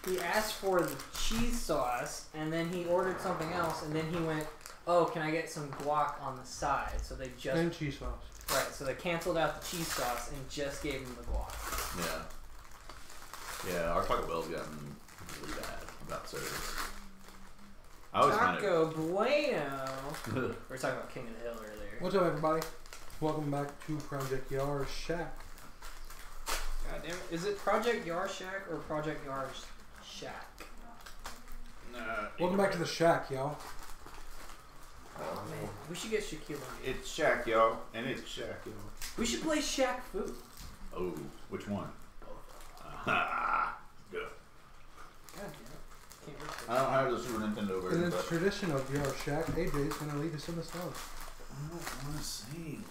he asked for the cheese sauce, and then he ordered something else, and then he went, "Oh, can I get some guac on the side?" So they just and cheese sauce. Right. So they canceled out the cheese sauce and just gave him the guac. Yeah. Yeah, our Taco Bell's gotten really bad about service. I always Taco Bueno. We were talking about King of the Hill earlier. What's up, everybody? Welcome back to Project Yare Shack. God damn it. Is it Project Yare Shack or Project Yare Shack? Welcome back to the Shack, y'all. Oh man, we should get Shaquille on here. It's Shaq, y'all. And it's Shaq, y'all. We should play Shack Fu. Oh, which one? Both. Good. God damn it. Can't wait for I don't have the Super Nintendo version. In the tradition of Yare Shack, AJ's going to lead us in the song. I don't want to sing.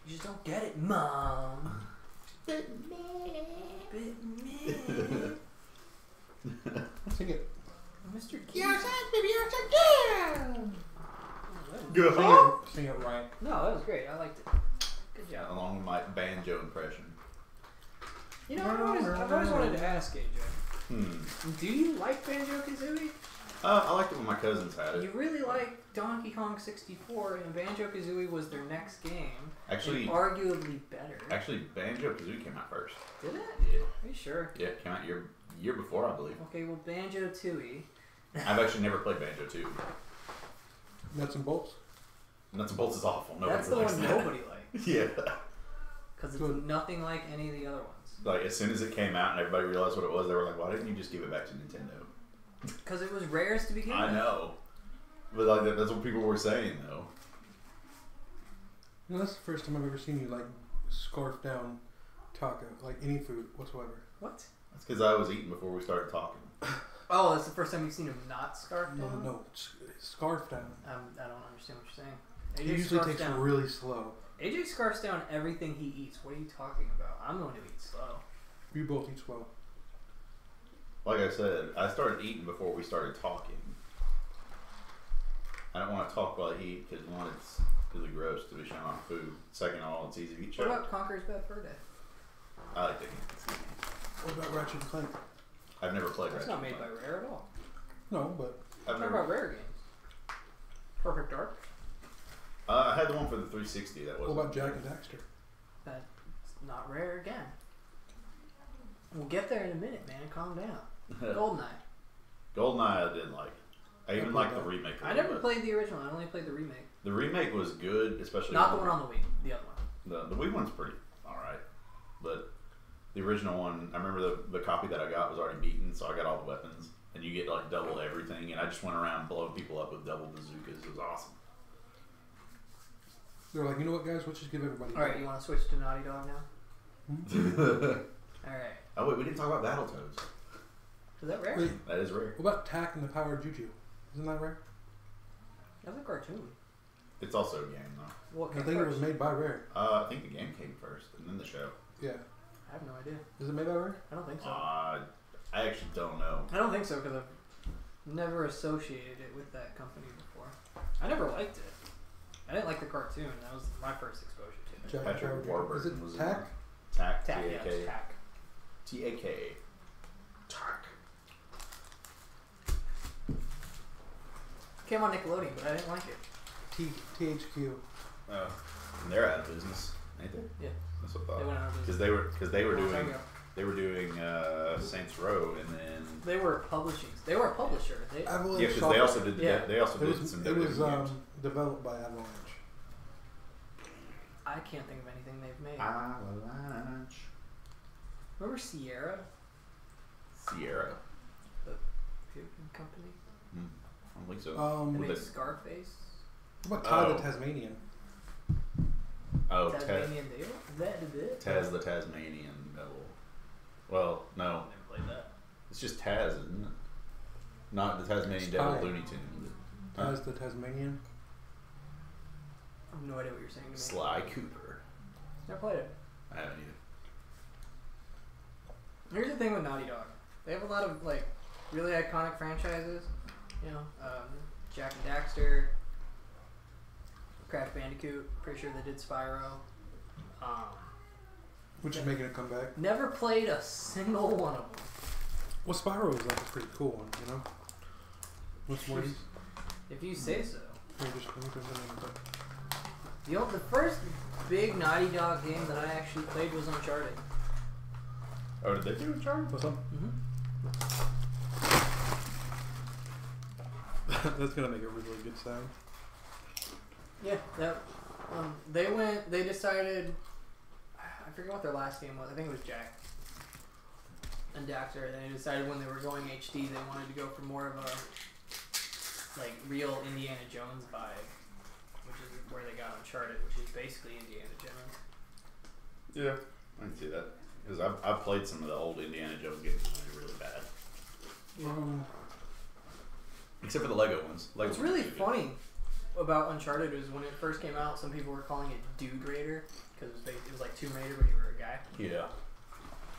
You just don't get it, Mom. Bit me. Sing it. Mr. Keith. Yare Shack, baby, Yare Shack, Good. Sing it right. No, that was great. I liked it. Good job. Along with my banjo impression. You know, I've always wanted to ask AJ. Do you like Banjo-Kazooie? I liked it when my cousins had it. You really like Donkey Kong 64, and Banjo-Kazooie was their next game. Actually, and arguably better. Actually, Banjo-Kazooie came out first. Did it? Yeah. Are you sure? Yeah, it came out year before, I believe. Okay, well, Banjo-Tooie. I've actually never played Banjo 2. Nuts and bolts. Nuts and Bolts is awful. Nobody That's the likes one that. nobody likes. Yeah. Because it's nothing like any of the other ones. Like, as soon as it came out and everybody realized what it was, they were like, why didn't you just give it back to Nintendo? Because it was rares to begin with. I know. But like that's what people were saying, though. You know, that's the first time I've ever seen you, like, scarf down taco, like any food whatsoever. What? That's because I was eating before we started talking. Oh, that's the first time you've seen him not scarf down? No, scarf down. I don't understand what you're saying. It usually takes really slow. AJ scarfs down everything he eats. What are you talking about? I'm going to eat slow. You both eat slow. Like I said, I started eating before we started talking. I don't want to talk while I eat because one, it's really gross to be showing off food. Second of all, it's easy to eat. What about Conker's Bad Fur Day? I like that game. What about Ratchet and Clank? I've never played That's Ratchet. not made by Rare at all. No, but I've Talk never. about Rare games. Perfect Dark. I had the one for the 360. That was. what about Jack and Daxter? That's not Rare again. We'll get there in a minute, man. Calm down. GoldenEye. GoldenEye I didn't like. I even liked the remake. I never played the original. I only played the remake. The remake was good, especially not the one on the Wii. The other one. The Wii one's pretty alright, but the original one, I remember the copy that I got was already beaten, so I got all the weapons, and you get like double everything, and I just went around blowing people up with double bazookas. It was awesome. They're like, you know what, guys? Let's just give everybody. All right, you want to switch to Naughty Dog now? All right. Oh wait, we didn't talk about Battletoads. Is that Rare? Wait, That is rare. what about Tak and the Power of Juju? Isn't that rare? That's a cartoon. It's also a game though. What I came think first? it was made by Rare. I think the game came first, and then the show. Yeah. I have no idea. Is it made by Rare? I don't think so. I actually don't know. I don't think so because I've never associated it with that company before. I never liked it. I didn't like the cartoon. That was my first exposure to it. Jack and Patrick Power of Juju. Warburton Is it was in Tak? there. Tak. Tack, yeah, T-A-K. it's Tack. T-A-K. Tak. Came on Nickelodeon, but I didn't like it. THQ. Oh, and they're out of business, ain't they? Yeah. That's what I They thought. went out of business. Because they were Long time doing ago. Saints Row, and then They were publishing. They were a publisher. They, Avalanche yeah, because they Software. also did Yeah. they also It did was, some it was WWE games. developed by Avalanche. I can't think of anything they've made. Avalanche. Remember Sierra, Sierra. the puking company? I don't think so. They With made the- Scarface. What about Ty Oh. the Tasmanian? Oh, Tasmanian Devil? Is that it? Taz the Tasmanian Devil. Well, no, I never played that. it's just Taz, isn't it? Not the Tasmanian It's Devil Ty. Looney Tunes. Taz the Tasmanian? I have no idea what you're saying to me. Sly Cooper. Never played it. I haven't either. Here's the thing with Naughty Dog. They have a lot of like really iconic franchises. You know, Jack and Daxter, Crash Bandicoot. Pretty sure they did Spyro. Which is making a comeback. Never played a single one of them. Well, Spyro was like a pretty cool one, you know? What's more? If you say so. Here, just let me put that in the The first big Naughty Dog game that I actually played was Uncharted. Oh, did they do a charm? What's up? That's gonna make a really good sound. Yeah, that. They decided. I forget what their last game was. I think it was Jack and Daxter. They decided when they were going HD, they wanted to go for more of a like real Indiana Jones vibe, which is where they got Uncharted, which is basically Indiana Jones. Yeah, I can see that because I've played some of the old Indiana Jones games and they're really bad. Except for the Lego ones. What's really funny about Uncharted is when it first came out, some people were calling it Dude Raider because it was like Tomb Raider, but you were a guy. Yeah.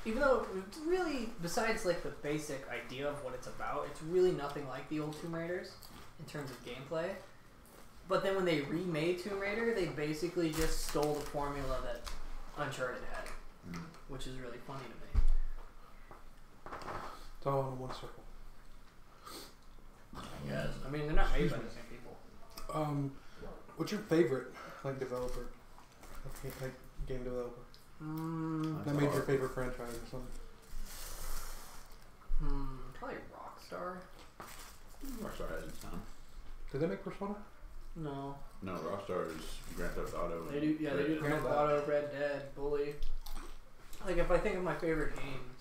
Even though it's really, besides like the basic idea of what it's about, it's really nothing like the old Tomb Raiders in terms of gameplay. But then when they remade Tomb Raider, they basically just stole the formula that Uncharted had, which is really funny to me. It's all in one circle. I guess. I mean, they're not made by the same people. What's your favorite developer? Like game developer? That made your favorite franchise or something? Probably Rockstar. Rockstar has its time. Did they make Persona? No. No, Rockstar is Grand Theft Auto. They do. Yeah, they do Grand Theft Auto, Red Dead, Bully. Like if I think of my favorite games.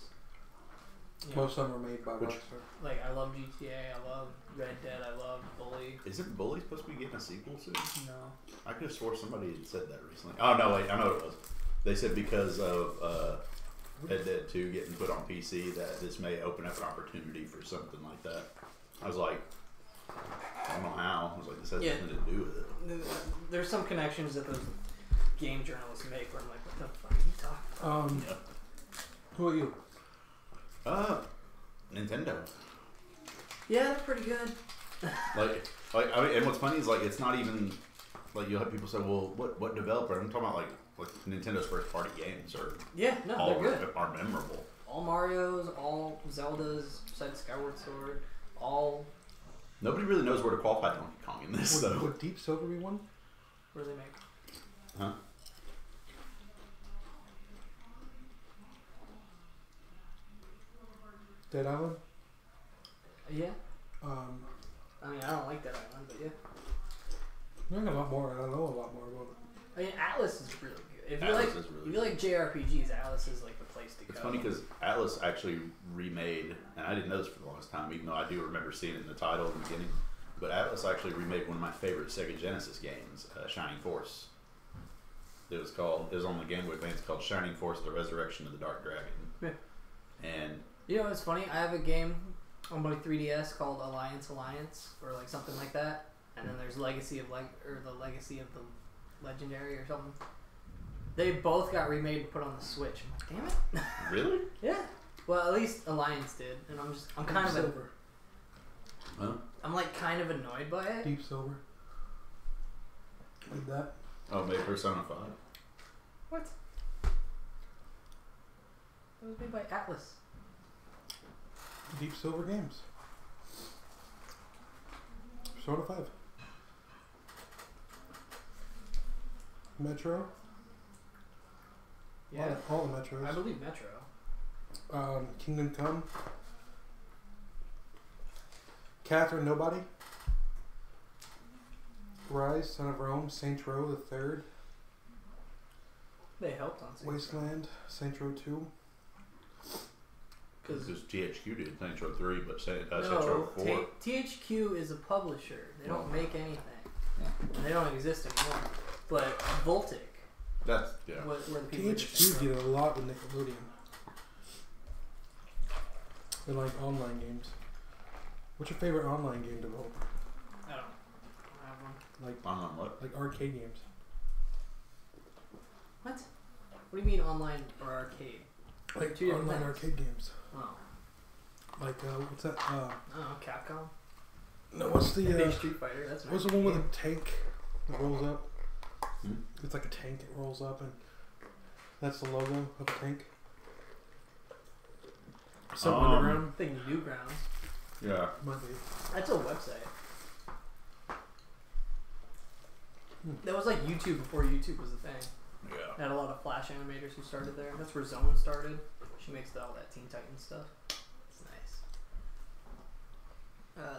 Most of them are made by Rockstar. Like I love GTA, I love Red Dead, I love Bully. Isn't Bully supposed to be getting a sequel soon? No. I could have swore somebody had said that recently. Oh no, wait, I know what it was. They said because of Red Dead 2 getting put on PC that this may open up an opportunity for something like that. I was like, I don't know how. I was like, this has nothing to do with it. There's some connections that those game journalists make where I'm like, what the fuck are you talking about? Who are you? Nintendo. Yeah, they're pretty good. like I mean, and what's funny is like it's not even like you'll have people say, well, what developer? I'm talking about like Nintendo's first party games are they're good. Are memorable. All Mario's, all Zelda's, besides Skyward Sword, all. Nobody really knows where to qualify Donkey Kong in this though. Would Deep Silver be one? What do they make? Huh? Dead Island? Yeah. I mean, I don't like Dead Island, but yeah. There's a lot more. I know a lot more about it. I mean, Atlas is really good. If you like JRPGs, Atlas is like the place to go. It's funny because Atlas actually remade, and I didn't know this for the longest time, even though I do remember seeing it in the title in the beginning. But Atlas actually remade one of my favorite Sega Genesis games, Shining Force. It was on the Game Boy Advance called Shining Force: The Resurrection of the Dark Dragon. Yeah. And you know what's funny? I have a game on my 3DS called Alliance, or like something like that. And then there's Legacy of the Legacy of the Legendary or something. They both got remade and put on the Switch. I'm like, damn it. Really? Yeah. Well, at least Alliance did, and I'm kind of Silver. I'm like kind of annoyed by it. Deep Silver. Like that. Oh, made Persona 5. What? It was made by Atlas. Deep Silver Games. Persona 5. Metro. Yeah. All the Metros. I believe Metro. Kingdom Come. Catherine Nobody. Rise, Son of Rome, Saints Row the Third. They helped on Saints Row. Wasteland, Saints Row 2. Because THQ did Saints Row 3, but Saints Row 4. THQ is a publisher. They don't make anything. Yeah. And they don't exist anymore. But Voltic. That's, yeah. Where the people THQ did a lot with Nickelodeon. They like online games. What's your favorite online game developer? I don't have one. Like Online what? Like arcade games. What? What do you mean online or arcade? Like two different online things. arcade games. Oh. Like what's that? I don't know, Capcom? No, what's the Big Street Fighter, that's what's the one with a tank that rolls up? It's like a tank that rolls up and That's the logo of a tank. Some underground. I think Newgrounds. Yeah. Might be. That's a website. That was like YouTube before YouTube was a thing. Yeah. Had a lot of Flash animators who started there. That's where Zone started. She makes all that Teen Titans stuff. It's nice.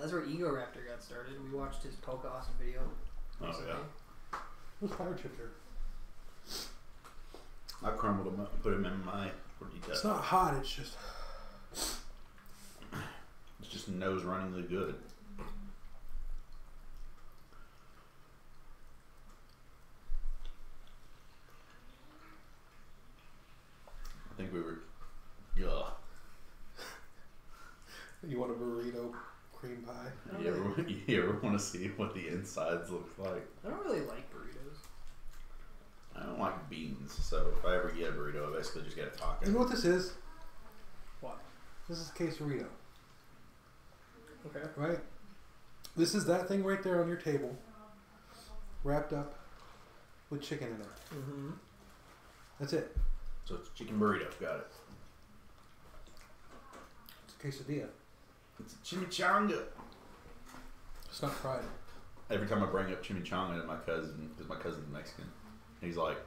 That's where Ego Raptor got started. We watched his Poke Awesome video. Recently. Yeah. Who's Fire Chipper? I crumbled him up and put him in my detail. It's not hot. It's just. It's just nose runningly good. I think we were. Yeah. You want a burrito cream pie? You ever want to see what the insides look like? I don't really like burritos. I don't like beans, so if I ever get a burrito, I basically just get a taco. You know what this is? What? This is quesarito. Okay. Right? This is that thing right there on your table, wrapped up with chicken in it. Mm-hmm. That's it. So it's a chicken burrito. Got it. It's a quesadilla. It's a chimichanga. It's not fried. Every time I bring up chimichanga to my cousin, because my cousin's Mexican, he's like,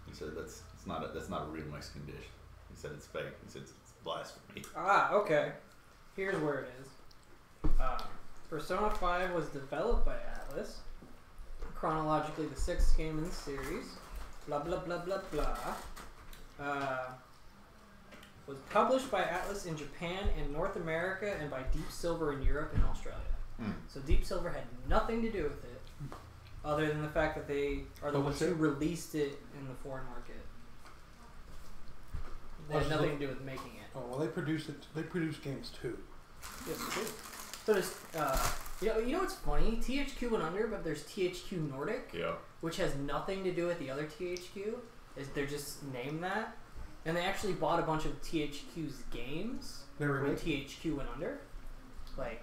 he said that's not a real Mexican dish. He said it's fake. He said it's blasphemy. Ah, okay. Here's where it is. Persona 5 was developed by Atlas. Chronologically, the 6th game in the series. Blah blah blah blah blah. Was published by Atlas in Japan and North America, and by Deep Silver in Europe and Australia. So Deep Silver had nothing to do with it, other than the fact that they are the ones who released it in the foreign market. They had nothing to do with making it. Oh well, they produce it. They produce games too. Yes, they do. So does you know what's funny? THQ went under, but there's THQ Nordic, Yeah. which has nothing to do with the other THQ. They're just named that, and they actually bought a bunch of THQ's games when THQ went under, like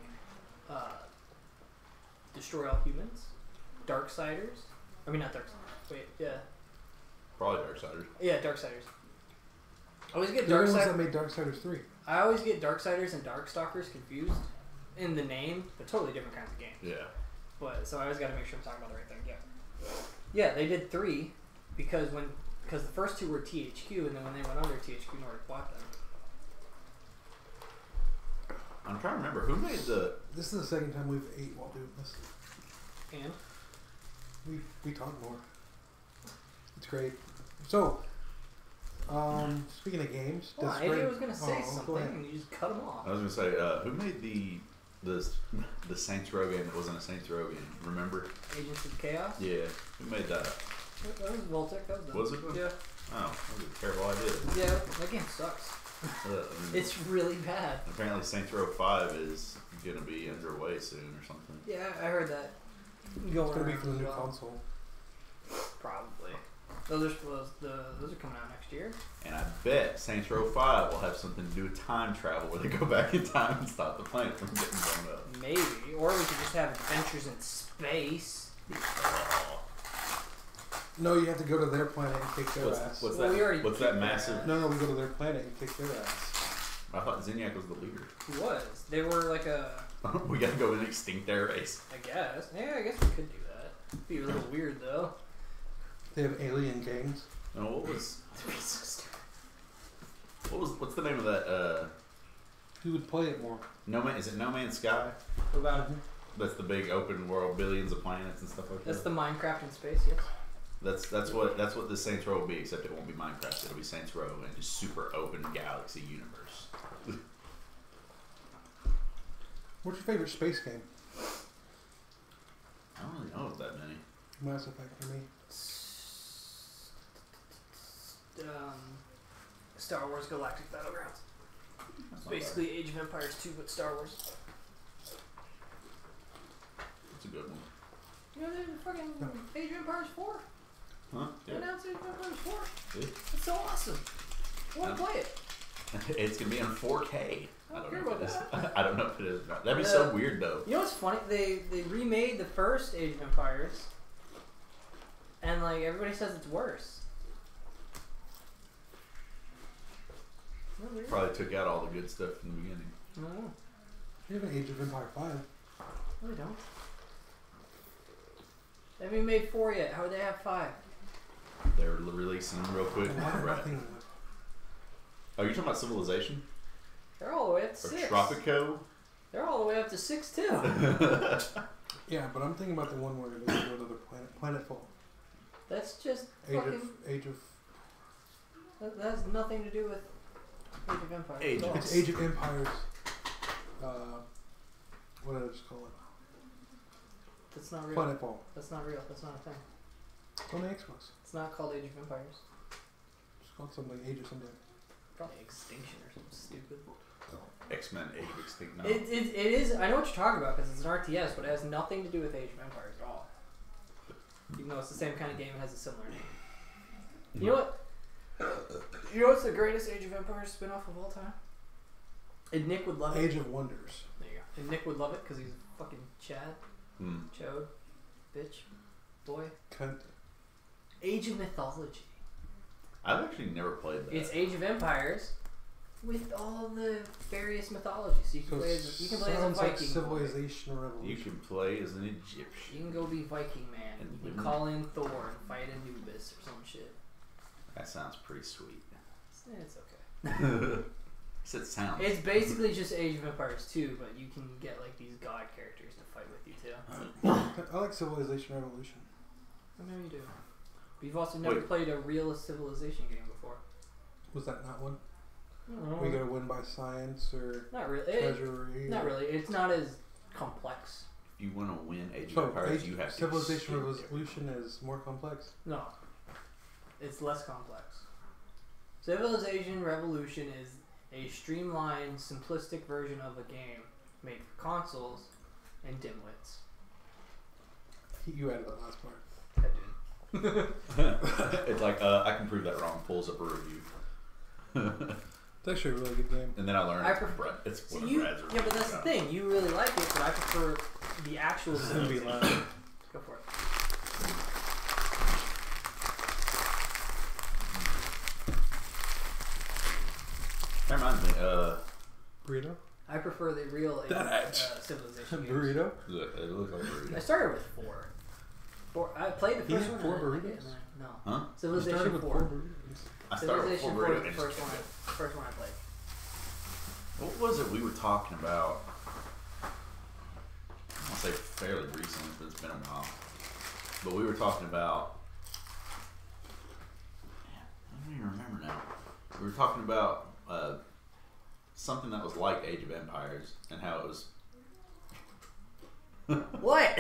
Destroy All Humans, Darksiders. I mean, not Darksiders. Wait, yeah. Probably Darksiders. Yeah, Darksiders. I always get They're the ones that made Darksiders 3. I always get Darksiders and Darkstalkers confused in the name, but totally different kinds of games. Yeah. But so I always got to make sure I'm talking about the right thing. Yeah. Yeah, they did 3 because the first 2 were THQ, and then when they went under, THQ Nordic bought them. I'm trying to remember who made the. This is the second time we've ate while doing this. And we talk more. It's great. So, speaking of games, well, AJ was gonna say something, and you just cut him off. I was gonna say who made the Saints Row game that wasn't a Saints Row game? Remember? Agents of Chaos. Yeah. Who made that? That was Voltec. That was them. Was it? Yeah. Oh, that was a terrible idea. Yeah, that game sucks. It's really bad. Apparently, Saints Row 5 is gonna be underway soon or something. Yeah, I heard that. It's gonna be for the new console. Probably. Those are coming out next year. And I bet Saints Row 5 will have something to do with time travel, where they go back in time and stop the planet from getting blown up. Maybe, or we could just have adventures in space. Oh. No, you have to go to their planet and kick their ass. What's Well, that? What's that massive? No, we go to their planet and kick their ass. I thought Zinyak was the leader. He was. They were like a. We gotta go and extinct their race. I guess. Yeah, I guess we could do that. It'd be a little weird though. They have alien gangs. No, what's the name of that? Who would play it more? Is it No Man's Sky? What about That's the big open world, billions of planets and stuff like That's that. the Minecraft in space, yes. That's what the Saints Row will be, except it won't be Minecraft. It'll be Saints Row and just super open galaxy universe. What's your favorite space game? I don't really know that many. Mass Effect for me. Star Wars Galactic Battlegrounds. That's not Basically bad. Age of Empires 2, but Star Wars. It's a good one. You know, there's fucking Age of Empires 4. Huh? They announced Age of Empires 4. Yeah. That's so awesome. I want to play it. It's gonna be on 4K. I don't care about that. I don't know if it is or not. That'd be so weird though. You know what's funny? They remade the first Age of Empires, and like everybody says it's worse. really? Probably took out all the good stuff in the beginning. No. You have an Age of Empire 5. No, they don't. They haven't even made 4 yet. How would they have 5? They're releasing real quick. Nothing. Oh, you're talking about Civilization? They're all the way up to Or 6. Tropico? They're all the way up to 6 too. Yeah, but I'm thinking about the one where they go to another planet. Planetfall. That's just Age of. That has nothing to do with Age of Empires. Age at all. It's Age of Empires. What did I just call it? That's not real. Planetfall. That's not real. That's not a thing. It's on the Xbox. It's not called Age of Empires. It's called something Age of something. Probably Extinction or something stupid. X-Men Age of Extinct. No. It is. I know what you're talking about because it's an RTS, but it has nothing to do with Age of Empires at all. Even though it's the same kind of game, it has a similar name. You know what? You know what's the greatest Age of Empires spin-off of all time? And Nick would love it. Age of Wonders. There you go. And Nick would love it because he's a fucking Chad, Chode, bitch, boy. Cunt. Age of Mythology. I've actually never played that. It's Age of Empires with all the various mythologies. So you can play as a sounds like Viking. Civilization or Revolution. You can play as an Egyptian. You can go be Viking man. And You can call in Thor and fight Anubis or some shit. That sounds pretty sweet. It's okay. It sounds. It's basically just Age of Empires 2, but you can get like these god characters to fight with you too. I like Civilization Revolution. I know you do. But you've also never played a real Civilization game before. Was that not one? No. We gotta win by science or Not really. treasury? Not really. It's not as complex. If you want to win Age of So Empires, you have to. Civilization Revolution is more complex? No. It's less complex. Civilization Revolution is a streamlined, simplistic version of a game made for consoles and dimwits. You added that last part. I did. It's like, I can prove that wrong. Pulls up a review. It's actually a really good game. And then I learned it's So one of you, Brad's yeah, but that's the thing. You really like it, but I prefer the actual This is gonna be Civilization. loud. Go for it. That reminds me, Burrito? I prefer the real Civilization games. Burrito? it looks like a I burrito. started with 4. I played the You first had one. 4 and I- burritos? No. Huh? You Civilization started with 4. 4 burritos. I started with Civilization 4 4 burritos is and the just first one I played. What was it we were talking about? I'll say fairly recently, but it's been a while. But we were talking about. Man, I don't even remember now. We were talking about something that was like Age of Empires and how it was. What?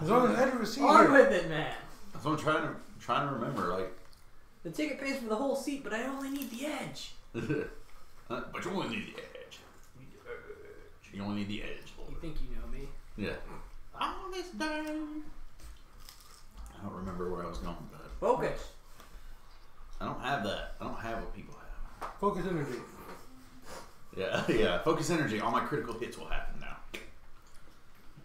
It's on the edge of the seat On here. with it, man. That's what I'm trying to remember. Like, The ticket pays for the whole seat, but I only need the edge. but you only need the edge. You only need the edge. You think you know me? Yeah. On this day. I don't remember where I was going with that. Focus. I don't have that. I don't have what people have. Focus energy. Yeah, yeah. Focus energy. All my critical hits will happen now.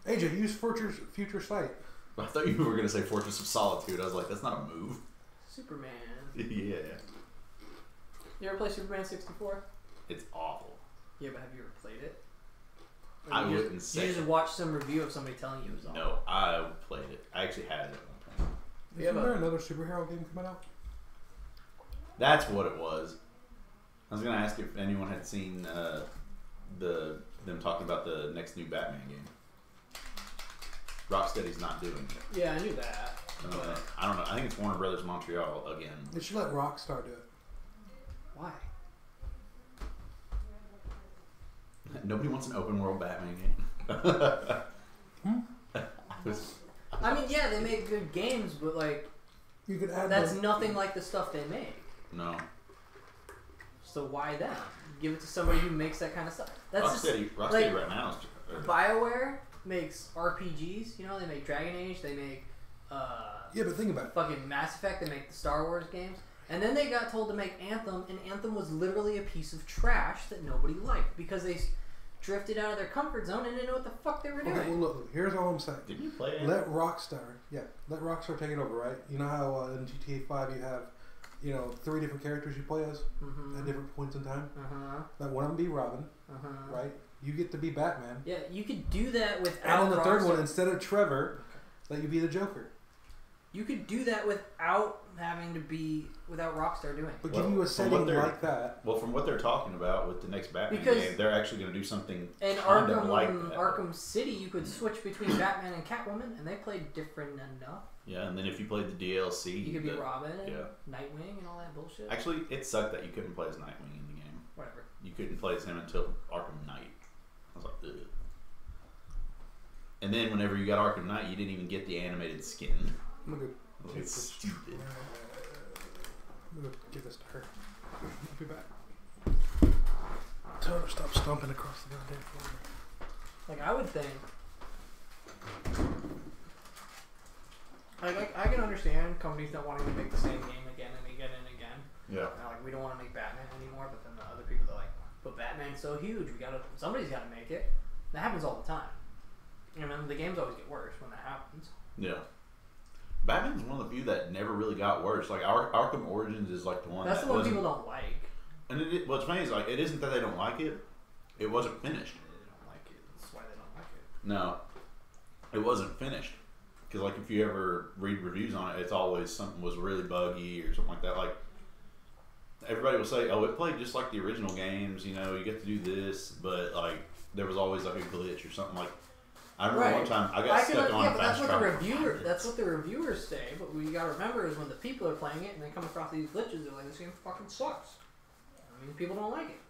AJ, use Future Sight. I thought you were going to say Fortress of Solitude. I was like, that's not a move. Superman. Yeah. You ever play Superman 64? It's awful. Yeah, but have you ever played it? I you wouldn't just, say. You just watched some review of somebody telling you it was awful. No, I played it. I actually had it at one point. Isn't there another superhero game coming out? That's what it was. I was going to ask if anyone had seen them talking about the next new Batman game. Rocksteady's not doing it. Yeah, I knew that. I don't know. I think it's Warner Brothers Montreal again. They should let Rockstar do it. Why? Nobody wants an open world Batman game. I mean, yeah, they make good games, but like, You could add that's nothing like the stuff they make. No. So why them? Give it to somebody who makes that kind of stuff. That's Rocksteady like, right now is. BioWare makes RPGs. You know, they make Dragon Age. They make Yeah, but think about it. fucking Mass Effect. They make the Star Wars games. And then they got told to make Anthem, and Anthem was literally a piece of trash that nobody liked because they drifted out of their comfort zone and didn't know what the fuck they were doing. Okay, well look, here's all I'm saying. Did you play it? Let Rockstar take it over, right? You know how in GTA 5 3 different characters you play as at different points in time. Let one of them be Robin, right? You get to be Batman. Yeah, you could do that without. And on the third one, instead of Trevor, let you be the Joker. You could do that without Rockstar doing it. But give you a setting like that. Well, from what they're talking about with the next Batman game, they're actually going to do something in Arkham City, you could switch between Batman and Catwoman, and they played different enough. Yeah, and then if you played the DLC, you could be Robin and Nightwing and all that bullshit. Actually, it sucked that you couldn't play as Nightwing in the game. Whatever. You couldn't play as him until Arkham Knight. I was like, ugh. And then whenever you got Arkham Knight, you didn't even get the animated skin. It's stupid. I'm gonna give this to her. I'll be back. Tell her to stop stomping across the goddamn floor. Like, I would think. Like, I can understand companies not wanting to make the same game again and again and again. Yeah. Like, we don't want to make Batman anymore, but then the other people are like, but Batman's so huge, somebody's gotta make it. That happens all the time. The games always get worse when that happens. Yeah. Batman's one of the few that never really got worse. Like, Arkham Origins is like the one that's the one people don't like. And what's funny is, like, it isn't that they don't like it. It wasn't finished. They don't like it. That's why they don't like it. No. It wasn't finished. Because, like, if you ever read reviews on it, it's always something was really buggy or something like that. Like, everybody will say, oh, it played just like the original games, you get to do this, but, like, there was always, like, a glitch or something. Like, I remember one time I got stuck on a fast travel. That's what the reviewers say, but what you gotta remember is when the people are playing it and they come across these glitches, they're like, this game fucking sucks. People don't like it.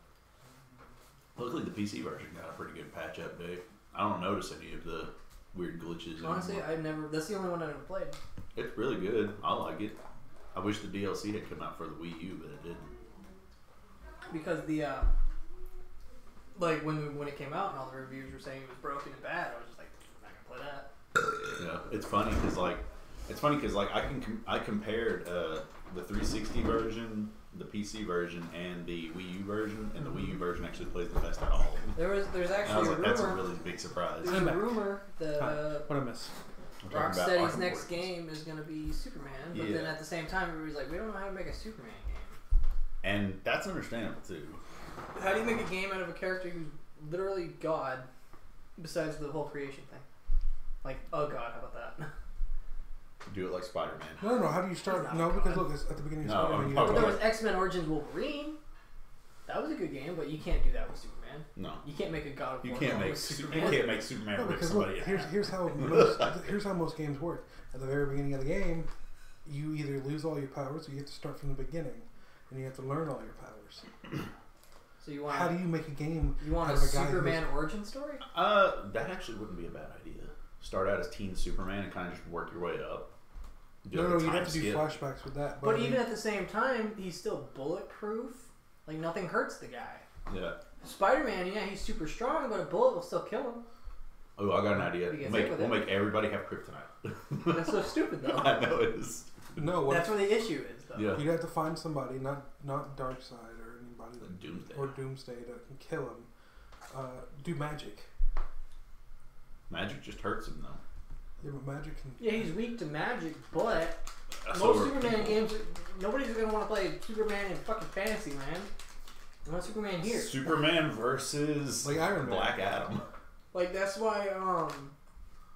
Luckily, the PC version got a pretty good patch update. I don't notice any of the weird glitches. Honestly, that's the only one I ever played. It's really good. I like it. I wish the DLC had come out for the Wii U, but it didn't. Because like when it came out and all the reviews were saying it was broken and bad, I was just like, I'm not gonna play that. Yeah, it's funny because I compared the 360 version, the PC version, and the Wii U version, and the Wii U version actually plays the best out of all of them. There's actually a rumor. That's a really big surprise. There's a rumor that what I miss. Rocksteady's next game is going to be Superman, but then at the same time, everybody's like, we don't know how to make a Superman game. And that's understandable too. How do you make a game out of a character who's literally God, besides the whole creation thing? Like, oh God, how about that? Do it like Spider-Man. No. How do you start? No, because look, it's at the beginning of Spider-Man. But there was X-Men Origins Wolverine. That was a good game, but you can't do that with Superman. No. You can't make a God of War. You can't make Superman rip somebody out. Here's how most games work. At the very beginning of the game, you either lose all your powers or you have to start from the beginning, and you have to learn all your powers. So you want? How do you make a game? You want a Superman origin story? That actually wouldn't be a bad idea. Start out as teen Superman and kind of just work your way up. No, you have to do flashbacks with that. But even at the same time, he's still bulletproof. Like, nothing hurts the guy. Yeah. Spider-Man, he's super strong, but a bullet will still kill him. Oh, I got an idea. We'll make everybody have kryptonite. That's so stupid, though. I know it is. No, that's where the issue is, though. Yeah. You'd have to find somebody, not Darkseid or anybody, Doomsday to kill him. Do magic. Magic just hurts him, though. Yeah, but magic can... Yeah, he's weak to magic, but most Superman games, nobody's going to want to play Superman in fucking Fantasyland. You want Superman here. Superman versus like Iron Man. Black Adam. Like, that's why,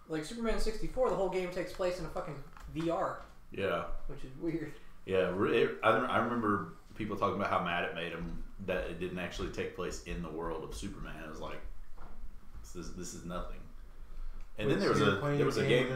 like Superman 64, the whole game takes place in a fucking VR. Yeah. Which is weird. Yeah, I remember people talking about how mad it made them that it didn't actually take place in the world of Superman. It was like, this is nothing. And then there was a game.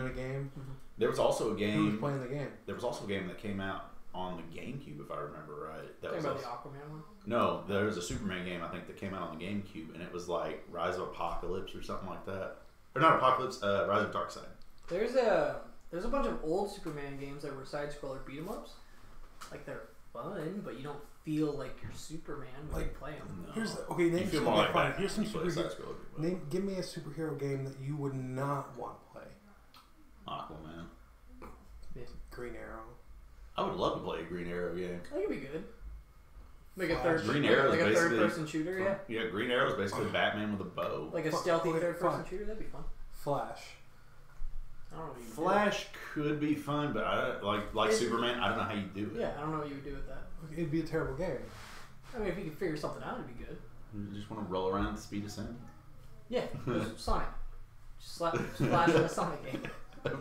There was also a game. Who was playing the game? There was also a game that came out on the GameCube, if I remember right. That was about the Aquaman one? No, there was a Superman game I think that came out on the GameCube, and it was like Rise of Apocalypse or something like that. Or not Apocalypse, Rise of Darkseid. There's a bunch of old Superman games that were side-scroller beat-em-ups. Like, they're fun, but you don't feel like you're Superman when you play them. No. Name some like here's some superhero. Give me a superhero game that you would not want to play. Aquaman. Yeah. Green Arrow. I would love to play a Green Arrow game. That could be good. Make a third-person shooter, yeah. Yeah, Green Arrow is basically Batman with a bow. Like a stealthy third-person shooter, that'd be fun. Flash. I don't know what you would Flash could be fun, but I like Superman. I don't know how you do do. it. Yeah, I don't know what you would do with that. It'd be a terrible game. I mean, if you could figure something out, it'd be good. You just want to roll around at the speed of sound. Yeah, Sonic. Just Flash in a Sonic game.